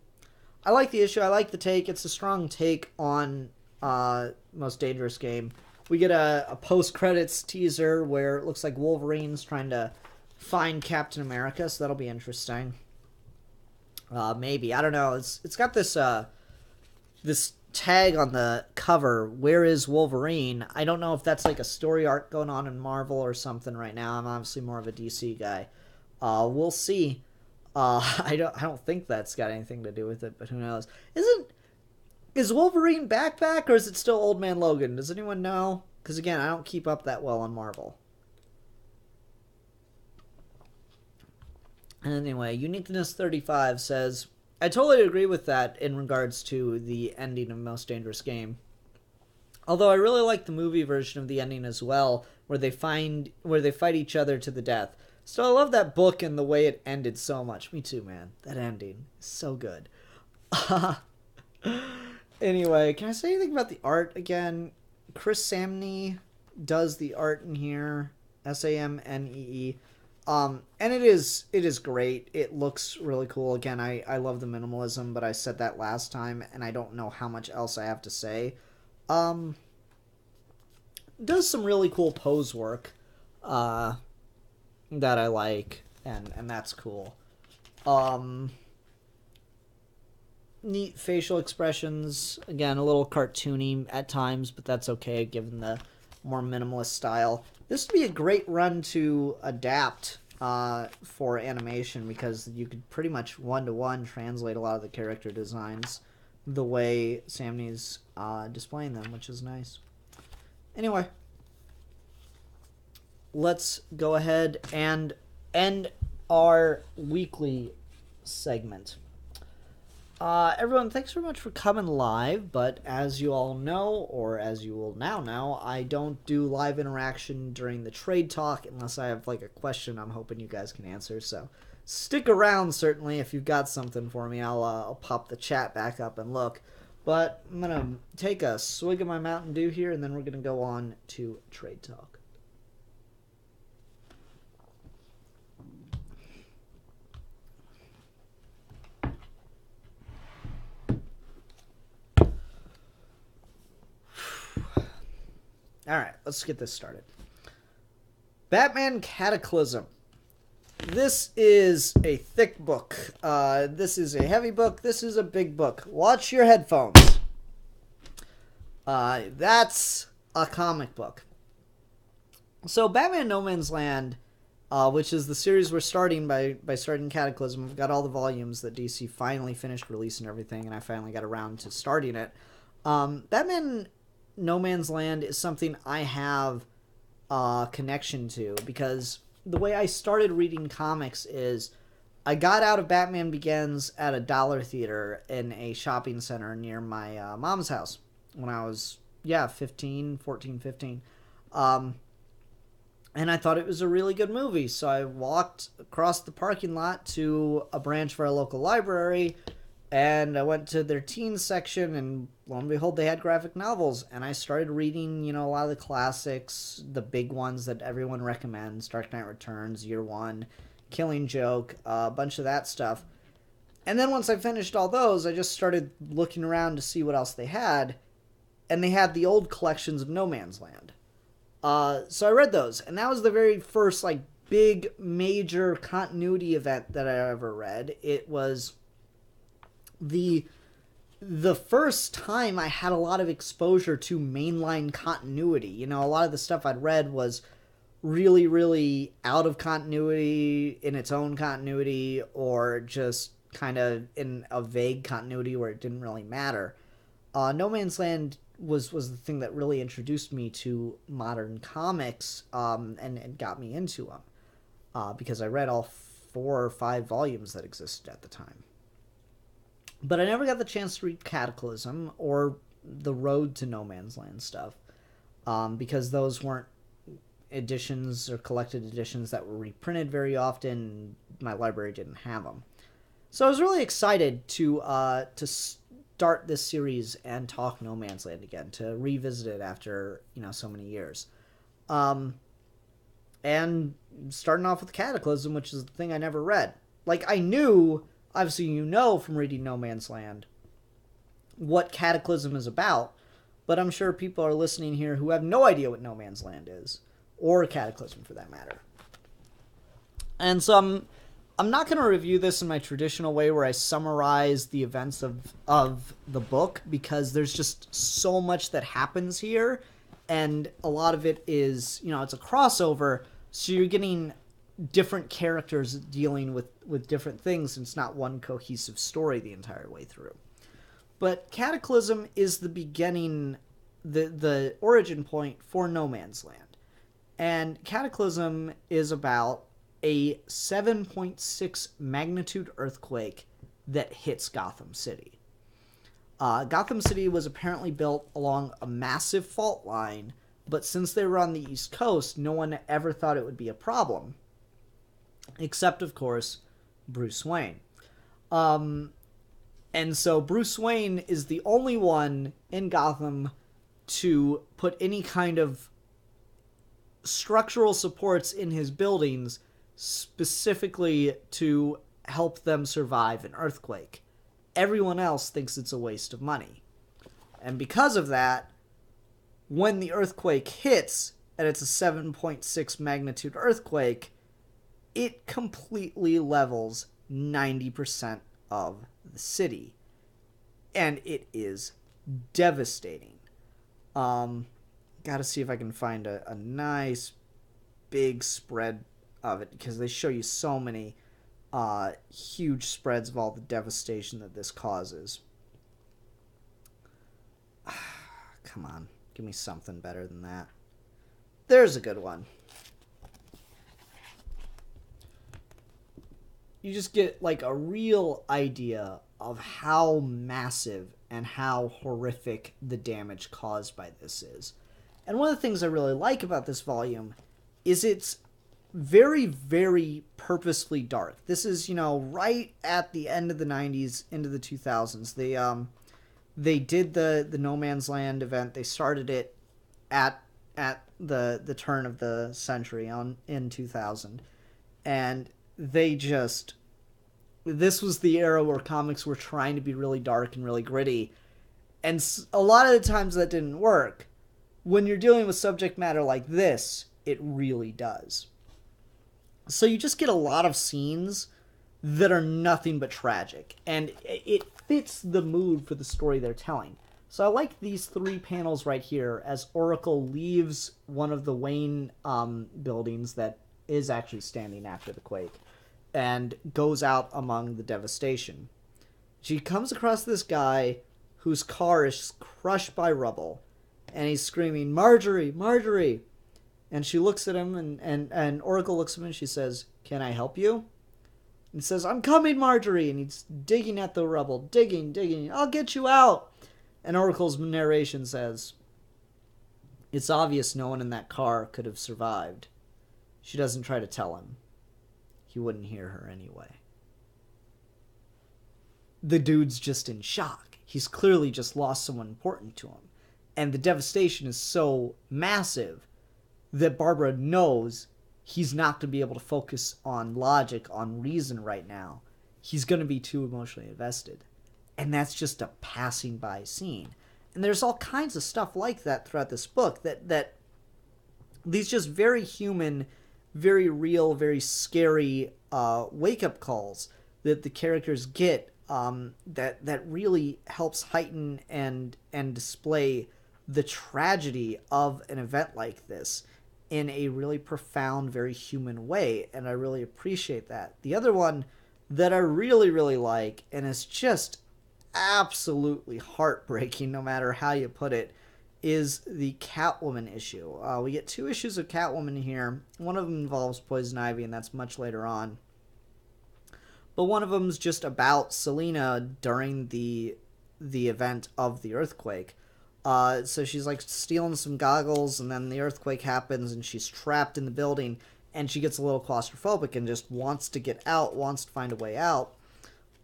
I like the issue. I like the take. It's a strong take on Most Dangerous Game. We get a post-credits teaser where it looks like Wolverine's trying to find Captain America, so that'll be interesting. Maybe. I don't know. It's got this this tag on the cover, "Where is Wolverine?" I don't know if that's like a story arc going on in Marvel or something right now. I'm obviously more of a DC guy. We'll see. I don't think that's got anything to do with it, but who knows? Is Wolverine back, or is it still Old Man Logan? Does anyone know? Because again, I don't keep up that well on Marvel. Anyway, Uniqueness 35 says, I totally agree with that in regards to the ending of Most Dangerous Game. Although I really like the movie version of the ending as well, where they fight each other to the death. So I love that book and the way it ended so much. Me too, man. That ending is so good. Anyway, can I say anything about the art again? Chris Samnee does the art in here. Samnee. And it is great. It looks really cool. Again, I love the minimalism, but I said that last time, and I don't know how much else I have to say. Does some really cool pose work that I like, and that's cool. Neat facial expressions. Again, a little cartoony at times, but that's okay given the more minimalist style. This would be a great run to adapt for animation, because you could pretty much one-to-one translate a lot of the character designs the way Samnee's displaying them, which is nice. Anyway, let's go ahead and end our weekly segment. Everyone, thanks very much for coming live, but as you all know, or as you will now know, I don't do live interaction during the trade talk unless I have like a question I'm hoping you guys can answer, so stick around certainly if you've got something for me. I'll pop the chat back up and look, but I'm going to take a swig of my Mountain Dew here, and then we're going to go on to trade talk. Alright, let's get this started. Batman Cataclysm. This is a thick book. This is a heavy book. This is a big book. Watch your headphones. That's a comic book. So Batman No Man's Land, which is the series we're starting by starting Cataclysm. We've got all the volumes that DC finally finished releasing everything, and I finally got around to starting it. Batman No Man's Land is something I have a connection to, because the way I started reading comics is I got out of Batman Begins at a dollar theater in a shopping center near my mom's house when I was 15. And I thought it was a really good movie, so I walked across the parking lot to a branch of our local library, and I went to their teens section, and lo and behold, they had graphic novels. And I started reading, a lot of the classics, the big ones that everyone recommends: Dark Knight Returns, Year One, Killing Joke, a bunch of that stuff. And then once I finished all those, I just started looking around to see what else they had. And they had the old collections of No Man's Land. So I read those, and that was the very first, big, major continuity event that I ever read. It was the first time I had a lot of exposure to mainline continuity. A lot of the stuff I'd read was really, really out of continuity, in its own continuity, or just kind of in a vague continuity where it didn't really matter. No Man's Land was the thing that really introduced me to modern comics, and got me into them, because I read all 4 or 5 volumes that existed at the time. But I never got the chance to read Cataclysm or the Road to No Man's Land stuff, because those weren't editions or collected editions that were reprinted very often. My library didn't have them. So I was really excited to start this series and talk No Man's Land again, to revisit it after, so many years. And starting off with Cataclysm, which is the thing I never read. I knew, obviously from reading No Man's Land, what Cataclysm is about, but I'm sure people are listening here who have no idea what No Man's Land is, or Cataclysm for that matter. And so I'm not going to review this in my traditional way where I summarize the events of the book, because there's just so much that happens here, and a lot of it is, it's a crossover, so you're getting different characters dealing with different things, and it's not one cohesive story the entire way through. But Cataclysm is the beginning, the origin point for No Man's Land. And Cataclysm is about a 7.6 magnitude earthquake that hits Gotham City. Gotham City was apparently built along a massive fault line, but since they were on the East Coast, no one ever thought it would be a problem. Except, of course, Bruce Wayne. And so Bruce Wayne is the only one in Gotham to put any kind of structural supports in his buildings specifically to help them survive an earthquake. Everyone else thinks it's a waste of money. And because of that, when the earthquake hits, and it's a 7.6 magnitude earthquake, it completely levels 90% of the city. And it is devastating. Gotta see if I can find a nice big spread of it, because they show you so many huge spreads of all the devastation that this causes. Come on, give me something better than that. There's a good one. You just get like a real idea of how massive and how horrific the damage caused by this is. And one of the things I really like about this volume is it's very, very purposefully dark. This is, right at the end of the 90s, into the 2000s. They did the No Man's Land event. They started it at the turn of the century in 2000. And this was the era where comics were trying to be really dark and really gritty. And a lot of the times that didn't work. When you're dealing with subject matter like this, it really does. So you just get a lot of scenes that are nothing but tragic. And it fits the mood for the story they're telling. So I like these 3 panels right here as Oracle leaves one of the Wayne buildings that is actually standing after the quake and goes out among the devastation. She comes across this guy whose car is crushed by rubble, and he's screaming, "Marjorie, Marjorie!" And she looks at him, and Oracle looks at him, and she says, "Can I help you?" And he says, "I'm coming, Marjorie!" And he's digging at the rubble, digging, "I'll get you out!" And Oracle's narration says, "It's obvious no one in that car could have survived." She doesn't try to tell him. He wouldn't hear her anyway. The dude's just in shock. He's clearly just lost someone important to him. And the devastation is so massive that Barbara knows he's not going to be able to focus on logic, on reason right now. He's going to be too emotionally invested. And that's just a passing by scene. And there's all kinds of stuff like that throughout this book, that these just very human, very real, very scary wake-up calls that the characters get that really helps heighten and display the tragedy of an event like this in a really profound, very human way, and I really appreciate that. The other one that I really, really like, and is just absolutely heartbreaking no matter how you put it, is the Catwoman issue. We get 2 issues of Catwoman here. One of them involves Poison Ivy, and that's much later on. But one of them's just about Selina during the event of the earthquake. So she's like stealing some goggles, and then the earthquake happens, and she's trapped in the building, and she gets a little claustrophobic and just wants to get out, wants to find a way out.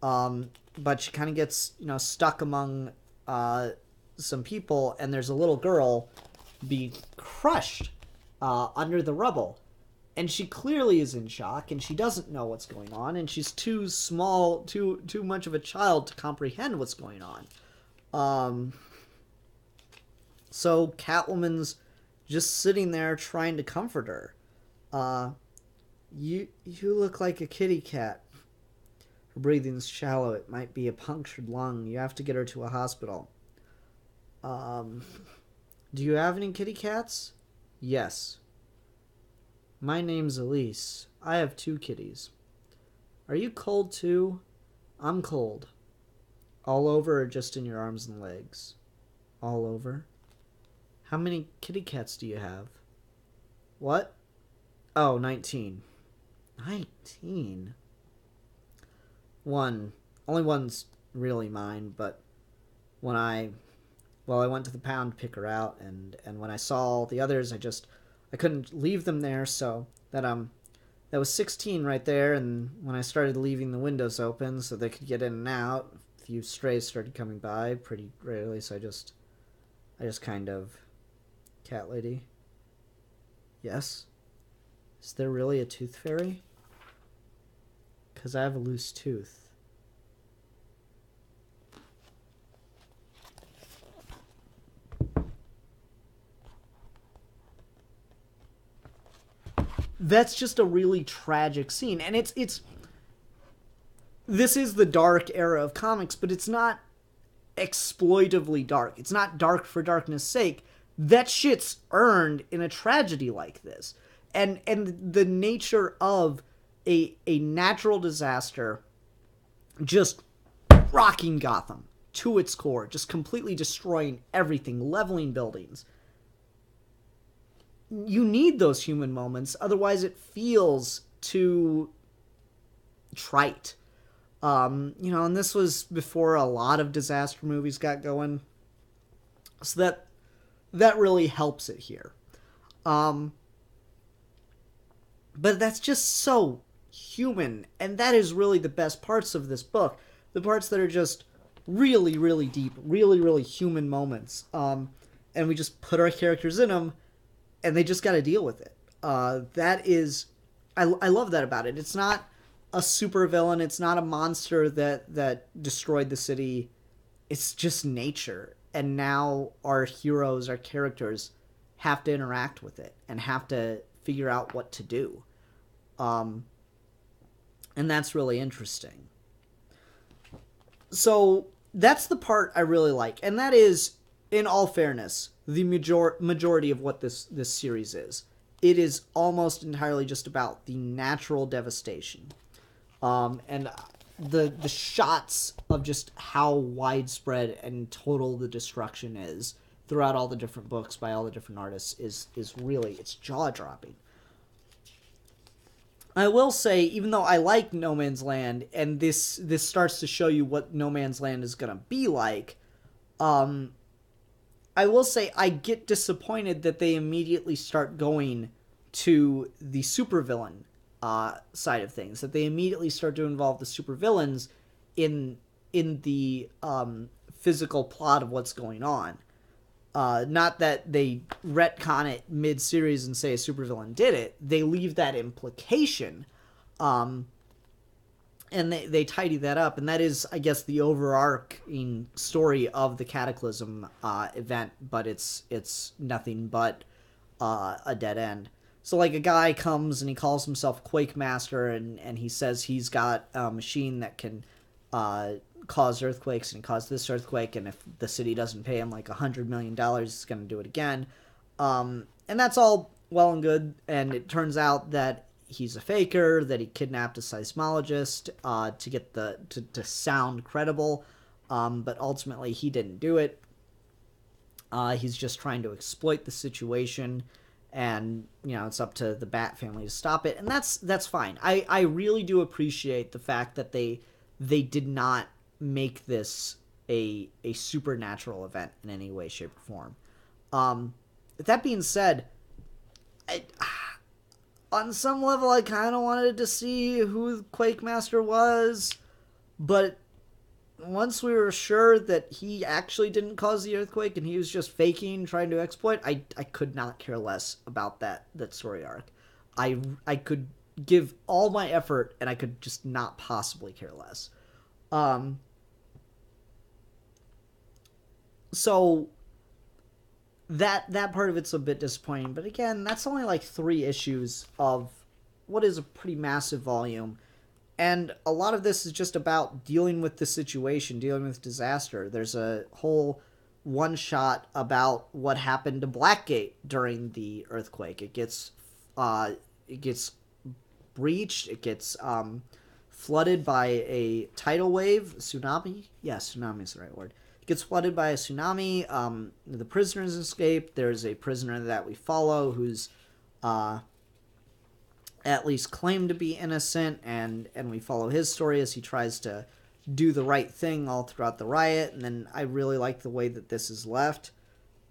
But she kind of gets, stuck among some people, and there's a little girl being crushed under the rubble. And she clearly is in shock, and she doesn't know what's going on, and she's too small, too much of a child to comprehend what's going on. So Catwoman's just sitting there trying to comfort her. You look like a kitty cat. Her breathing's shallow. It might be a punctured lung. You have to get her to a hospital. Do you have any kitty cats? Yes. My name's Elise. I have 2 kitties. Are you cold too? I'm cold. All over or just in your arms and legs? All over. How many kitty cats do you have? What? Oh, 19. 19? One. Only one's really mine, but when I went to the pound to pick her out, and when I saw all the others, I couldn't leave them there, so that was 16 right there, and when I started leaving the windows open so they could get in and out, a few strays started coming by pretty rarely, so I just kind of... Cat lady? Yes? Is there really a tooth fairy? 'Cause I have a loose tooth. That's just a really tragic scene, and it's this is the dark era of comics, but it's not exploitively dark. It's not dark for darkness' sake. That shit's earned in a tragedy like this. And the nature of a natural disaster just rocking Gotham to its core, just completely destroying everything, leveling buildings. You need those human moments, otherwise it feels too trite. And this was before a lot of disaster movies got going. So that really helps it here. But that's just so human, and that is really the best parts of this book. The parts that are just really, really deep, really, really human moments. And we just put our characters in them, and they just got to deal with it. I love that about it. It's not a supervillain. It's not a monster that destroyed the city. It's just nature. And now our heroes, our characters, have to interact with it and have to figure out what to do. And that's really interesting. So that's the part I really like. And that is, in all fairness, the majority of what this series is. It is almost entirely just about the natural devastation. And the shots of just how widespread and total the destruction is throughout all the different books by all the different artists is really, it's jaw-dropping. I will say, even though I like No Man's Land, and this starts to show you what No Man's Land is going to be like, I will say I get disappointed that they immediately start going to the supervillain side of things, that they immediately start to involve the supervillains in the physical plot of what's going on. Not that they retcon it mid-series and say a supervillain did it. They leave that implication, and they tidy that up. And that is, I guess, the overarching story of the Cataclysm event, but it's nothing but a dead end. So, like, a guy comes and he calls himself Quake Master, and he says he's got a machine that can cause earthquakes, and cause this earthquake, and if the city doesn't pay him like $100 million, he's going to do it again. And that's all well and good, and it turns out that he's a faker, that he kidnapped a seismologist to get to sound credible, but ultimately he didn't do it. He's just trying to exploit the situation, and it's up to the Bat family to stop it, and that's fine. I really do appreciate the fact that they did not make this a supernatural event in any way, shape, or form. That being said, on some level, I kind of wanted to see who Quake Master was, but once we were sure that he actually didn't cause the earthquake and he was just faking, trying to exploit, I could not care less about that story arc. I could give all my effort, and I could just not possibly care less. So that part of it's a bit disappointing. But again, that's only like 3 issues of what is a pretty massive volume. And a lot of this is just about dealing with the situation, dealing with disaster. There's a whole one-shot about what happened to Blackgate during the earthquake. It gets breached. It gets flooded by a tidal wave, tsunami. Yeah, tsunami is the right word. It gets flooded by a tsunami. The prisoners escape. There's a prisoner that we follow who's at least claimed to be innocent, and we follow his story as he tries to do the right thing all throughout the riot. And then I really like the way that this is left,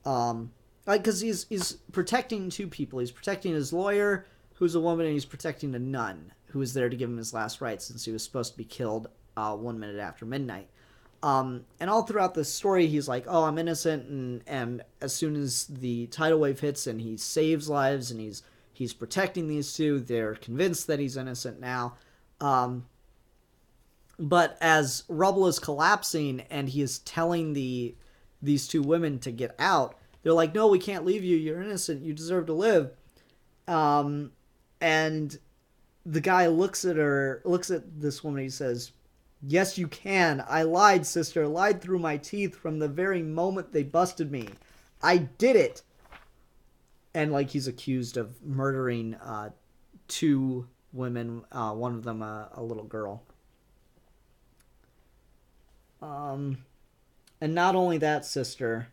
because he's protecting 2 people. He's protecting his lawyer, who's a woman, and he's protecting a nun who was there to give him his last rites, since he was supposed to be killed 1 minute after midnight. And all throughout the story, he's like, oh, I'm innocent, and as soon as the tidal wave hits and he saves lives and he's protecting these 2, they're convinced that he's innocent now. But as rubble is collapsing and he is telling these 2 women to get out, they're like, no, we can't leave you. You're innocent. You deserve to live. And the guy looks at this woman. He says, yes, you can. I lied, sister. Lied through my teeth from the very moment they busted me. I did it. And, like, he's accused of murdering 2 women, one of them a little girl. And not only that, sister...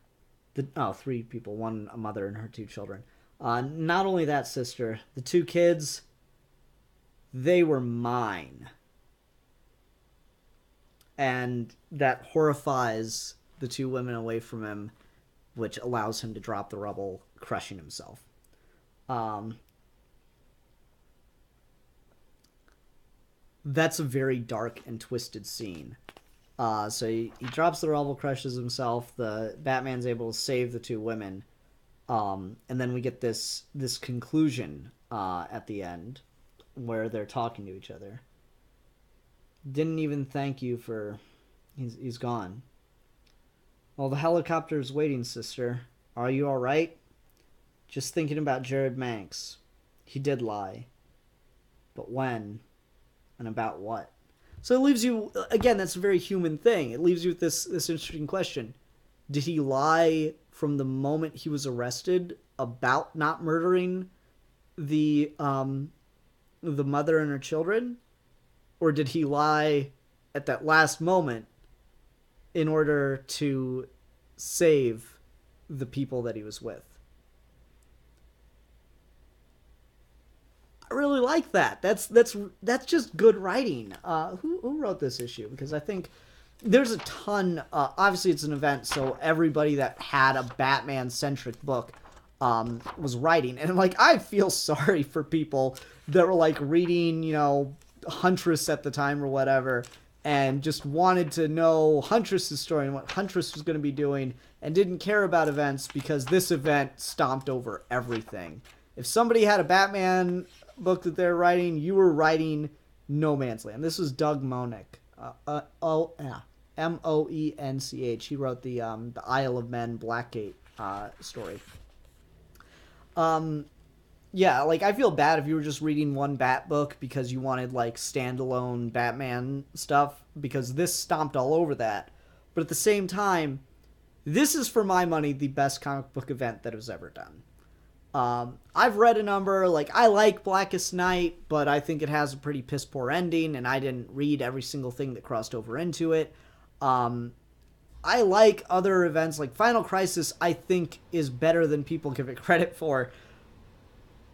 3 people, one a mother and her 2 children. Not only that, sister, the 2 kids, they were mine. And that horrifies the 2 women away from him, which allows him to drop the rubble, crushing himself. That's a very dark and twisted scene. So he drops the rubble, crushes himself. The Batman's able to save the 2 women. And then we get this conclusion at the end where they're talking to each other. Didn't even thank you for... He's gone. Well, the helicopter's waiting, sister. Are you alright? Just thinking about Jared Manx. He did lie. But when? And about what? So it leaves you... Again, that's a very human thing. It leaves you with this interesting question. Did he lie from the moment he was arrested about not murdering the mother and her children? Or did he lie at that last moment in order to save the people that he was with? I really like that. That's just good writing. Who wrote this issue? Because I think there's a ton. Obviously, it's an event, so everybody that had a Batman-centric book was writing, and like I feel sorry for people that were like reading, Huntress at the time or whatever, and just wanted to know Huntress's story and what Huntress was going to be doing, and didn't care about events because this event stomped over everything. If somebody had a Batman book that they're writing, you were writing No Man's Land. This was Doug Moench. Moench. He wrote the Isle of Men Blackgate story. Yeah, like I feel bad if you were just reading one Bat book because you wanted like standalone Batman stuff, because this stomped all over that. But at the same time, this is for my money the best comic book event that was ever done. I've read a number, like I like Blackest Night, but I think it has a pretty piss poor ending, and I didn't read every single thing that crossed over into it. I like other events like Final Crisis, I think is better than people give it credit for.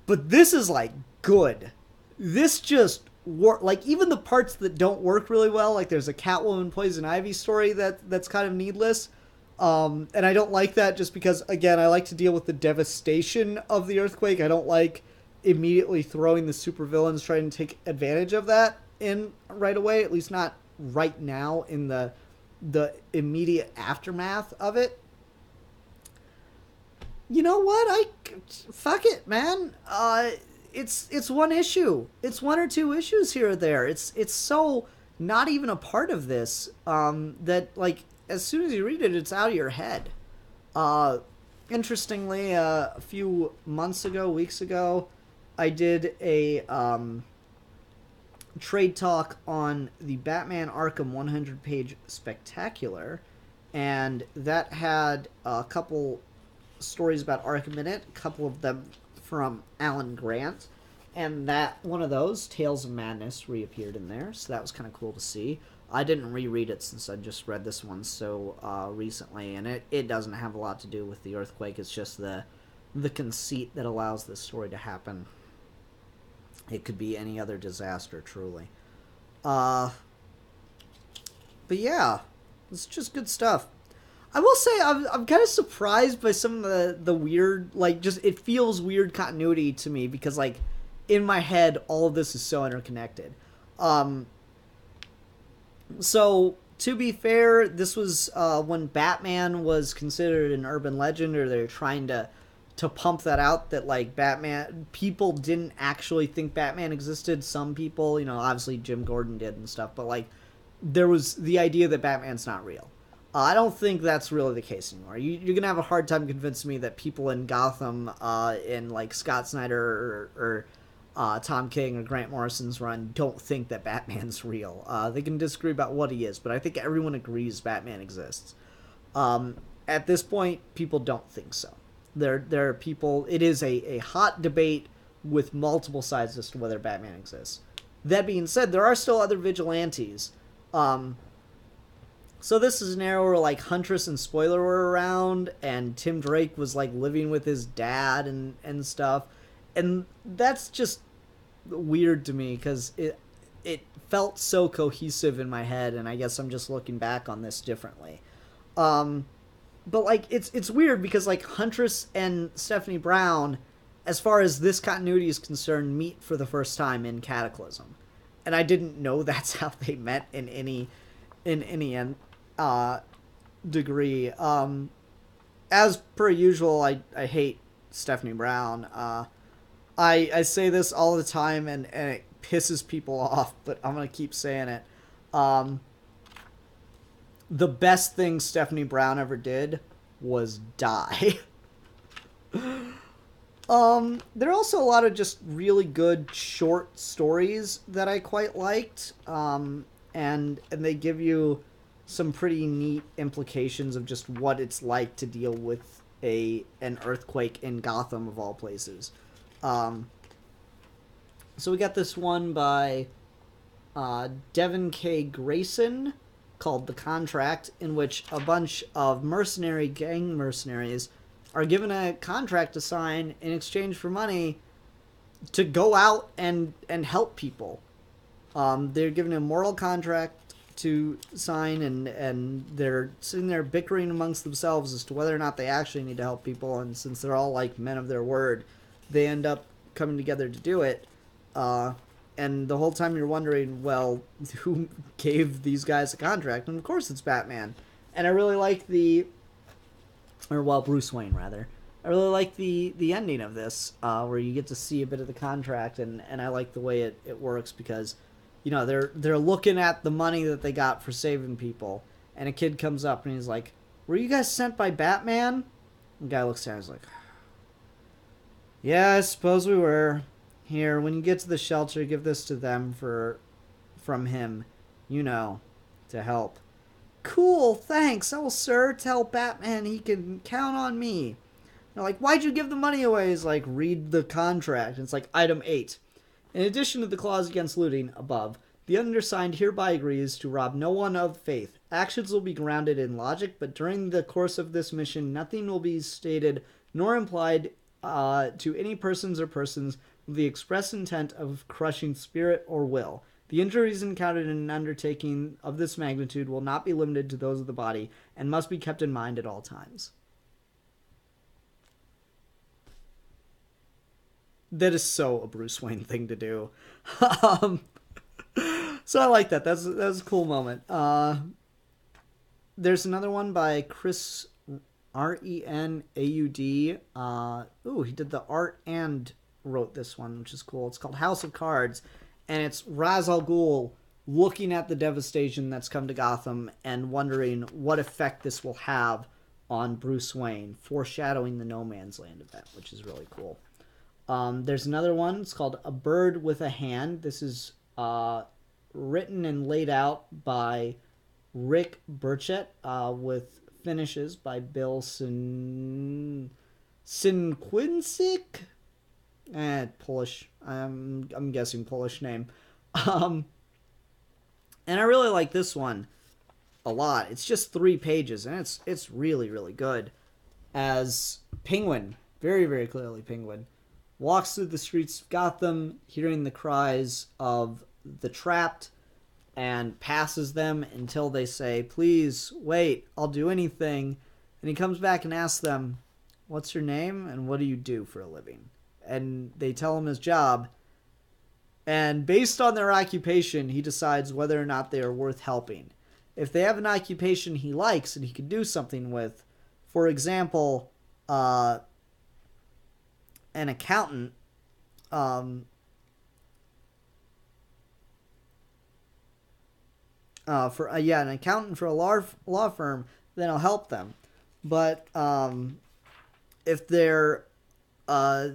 But this is like good. This just like even the parts that don't work really well, like there's a Catwoman Poison Ivy story that's kind of needless. And I don't like that just because, again, I like to deal with the devastation of the earthquake. I don't like immediately throwing the supervillains trying to take advantage of that in right away, at least not right now in the immediate aftermath of it. You know what? Fuck it, man. It's one issue. It's one or two issues here or there. It's so not even a part of this that like as soon as you read it, it's out of your head. interestingly, a few weeks ago, I did a trade talk on the Batman Arkham 100-page spectacular, and that had a couple stories about Arkham in it, a couple of them from Alan Grant, and that one of those, Tales of Madness, reappeared in there, so that was kind of cool to see. I didn't reread it since I just read this one so recently, and it doesn't have a lot to do with the earthquake. It's just the conceit that allows this story to happen. It could be any other disaster, truly. But yeah, it's just good stuff. I will say I'm kind of surprised by some of the weird, like, just it feels weird continuity to me because, like, in my head, all of this is so interconnected. So, to be fair, this was when Batman was considered an urban legend, or they're trying to pump that out, that, like, people didn't actually think Batman existed. Some people, obviously Jim Gordon did and stuff, but, like, there was the idea that Batman's not real. I don't think that's really the case anymore. You're going to have a hard time convincing me that people in Gotham, in, like, Scott Snyder or Tom King or Grant Morrison's run, don't think that Batman's real. They can disagree about what he is, but I think everyone agrees Batman exists. At this point, people don't think so. There are people... It is a hot debate with multiple sides as to whether Batman exists. That being said, there are still other vigilantes. So this is an era where, like, Huntress and Spoiler were around, and Tim Drake was, like, living with his dad and stuff. And that's just weird to me, because it felt so cohesive in my head, and I guess I'm just looking back on this differently. But, like, it's weird, because, like, Huntress and Stephanie Brown, as far as this continuity is concerned, meet for the first time in Cataclysm. And I didn't know that's how they met in any degree. As per usual, I hate Stephanie Brown. I say this all the time, and it pisses people off, but I'm going to keep saying it. The best thing Stephanie Brown ever did was die. There are also a lot of just really good short stories that I quite liked. And they give you some pretty neat implications of just what it's like to deal with an earthquake in Gotham, of all places. So we got this one by Devin K. Grayson called The Contract, in which a bunch of gang mercenaries are given a contract to sign in exchange for money to go out and help people. They're given a moral contract to sign, and they're sitting there bickering amongst themselves as to whether or not they actually need to help people, and since they're all, like, men of their word, they end up coming together to do it. And the whole time you're wondering, well, who gave these guys a contract? And of course it's Batman. And I really like Bruce Wayne, rather. I really like the ending of this, where you get to see a bit of the contract, and I like the way it works, because, they're looking at the money that they got for saving people, and a kid comes up and he's like, "Were you guys sent by Batman?" The guy looks at him and he's like, "Yeah, I suppose we were. Here, when you get to the shelter, give this to them from him, to help." "Cool, thanks. Oh, sir, tell Batman he can count on me." They're like, "Why'd you give the money away?" He's like, "Read the contract." And it's like, Item 8. In addition to the clause against looting above, the undersigned hereby agrees to rob no one of faith. Actions will be grounded in logic, but during the course of this mission, nothing will be stated nor implied to any persons with the express intent of crushing spirit or will. The injuries encountered in an undertaking of this magnitude will not be limited to those of the body and must be kept in mind at all times. That is so a Bruce Wayne thing to do. So I like that. That's a cool moment. There's another one by Chris Renaud. He did the art and wrote this one, which is cool. It's called House of Cards, and it's Ra's al Ghul looking at the devastation that's come to Gotham and wondering what effect this will have on Bruce Wayne, foreshadowing the No Man's Land event, which is really cool. There's another one. It's called A Bird with a Hand. This is written and laid out by Rick Burchett, with finishes by Bill Sinquinsic. Polish. I'm guessing Polish name. And I really like this one a lot. It's just 3 pages, and it's really, really good. As Penguin, very, very clearly Penguin, walks through the streets of Gotham, hearing the cries of the trapped, and passes them until they say, "Please, wait, I'll do anything." And he comes back and asks them, "What's your name, and what do you do for a living?" And they tell him his job. And based on their occupation, he decides whether or not they are worth helping. If they have an occupation he likes and he can do something with, for example, an accountant, an accountant for a law firm, then I'll help them. But if they're a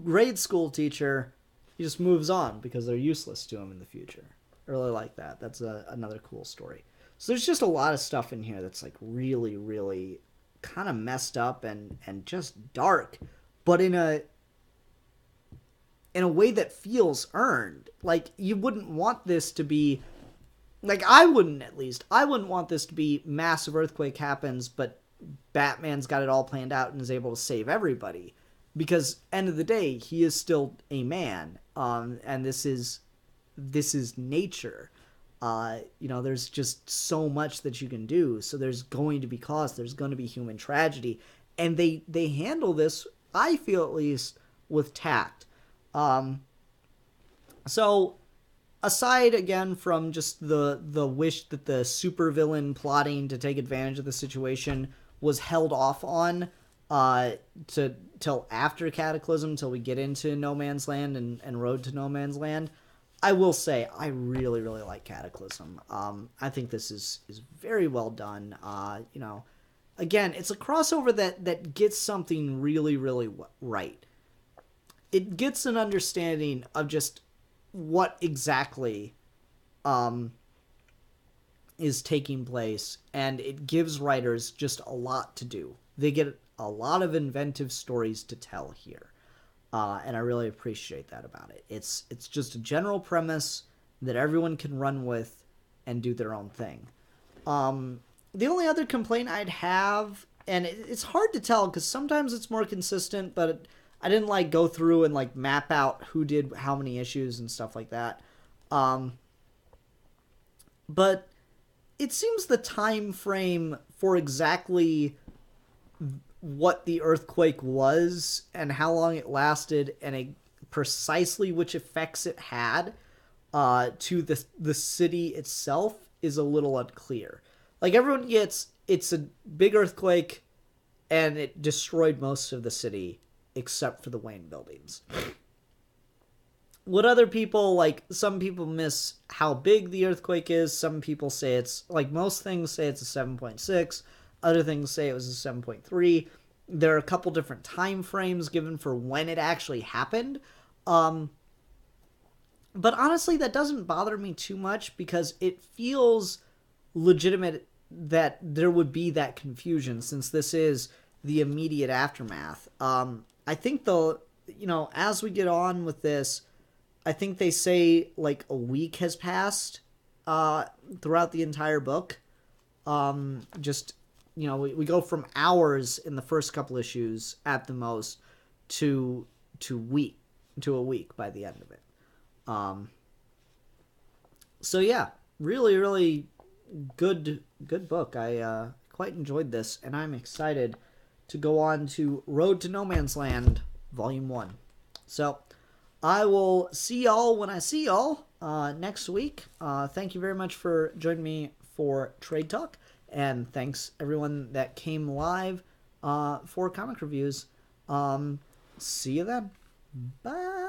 grade school teacher, he just moves on because they're useless to him in the future. I really like that. That's another cool story. So there's just a lot of stuff in here that's like really, really kind of messed up and just dark, but in a way that feels earned. Like, you wouldn't want this to be, like, I wouldn't want this to be massive earthquake happens, but Batman's got it all planned out and is able to save everybody. Because end of the day, he is still a man, and this is nature. There's just so much that you can do. So there's going to be cost. There's going to be human tragedy, and they handle this, I feel at least, with tact. So aside again from just the wish that the supervillain plotting to take advantage of the situation was held off on till after Cataclysm, till we get into No Man's Land and Road to No Man's Land, I will say I really, really like Cataclysm. I think this is very well done. Again, it's a crossover that gets something really, really right. It gets an understanding of just what exactly is taking place, and it gives writers just a lot to do. They get a lot of inventive stories to tell here, and I really appreciate that about it. It's just a general premise that everyone can run with and do their own thing. The only other complaint I'd have, and it's hard to tell because sometimes it's more consistent, but I didn't go through and map out who did how many issues and stuff like that. But it seems the time frame for exactly what the earthquake was and how long it lasted and precisely which effects it had to the city itself is a little unclear. Everyone gets, it's a big earthquake and it destroyed most of the city except for the Wayne buildings. What other people, some people miss how big the earthquake is. Some people say it's, most things say it's a 7.6. Other things say it was a 7.3. There are a couple different time frames given for when it actually happened. But honestly, that doesn't bother me too much because it feels legitimate that there would be that confusion since this is the immediate aftermath. I think as we get on with this, I think they say a week has passed throughout the entire book. We go from hours in the first couple issues at the most to a week by the end of it. So yeah, really, really good book. I quite enjoyed this, and I'm excited to go on to Road to No Man's Land, Volume 1. So I will see y'all when I see y'all next week. Thank you very much for joining me for Trade Talk. And thanks everyone that came live for comic reviews. See you then. Bye.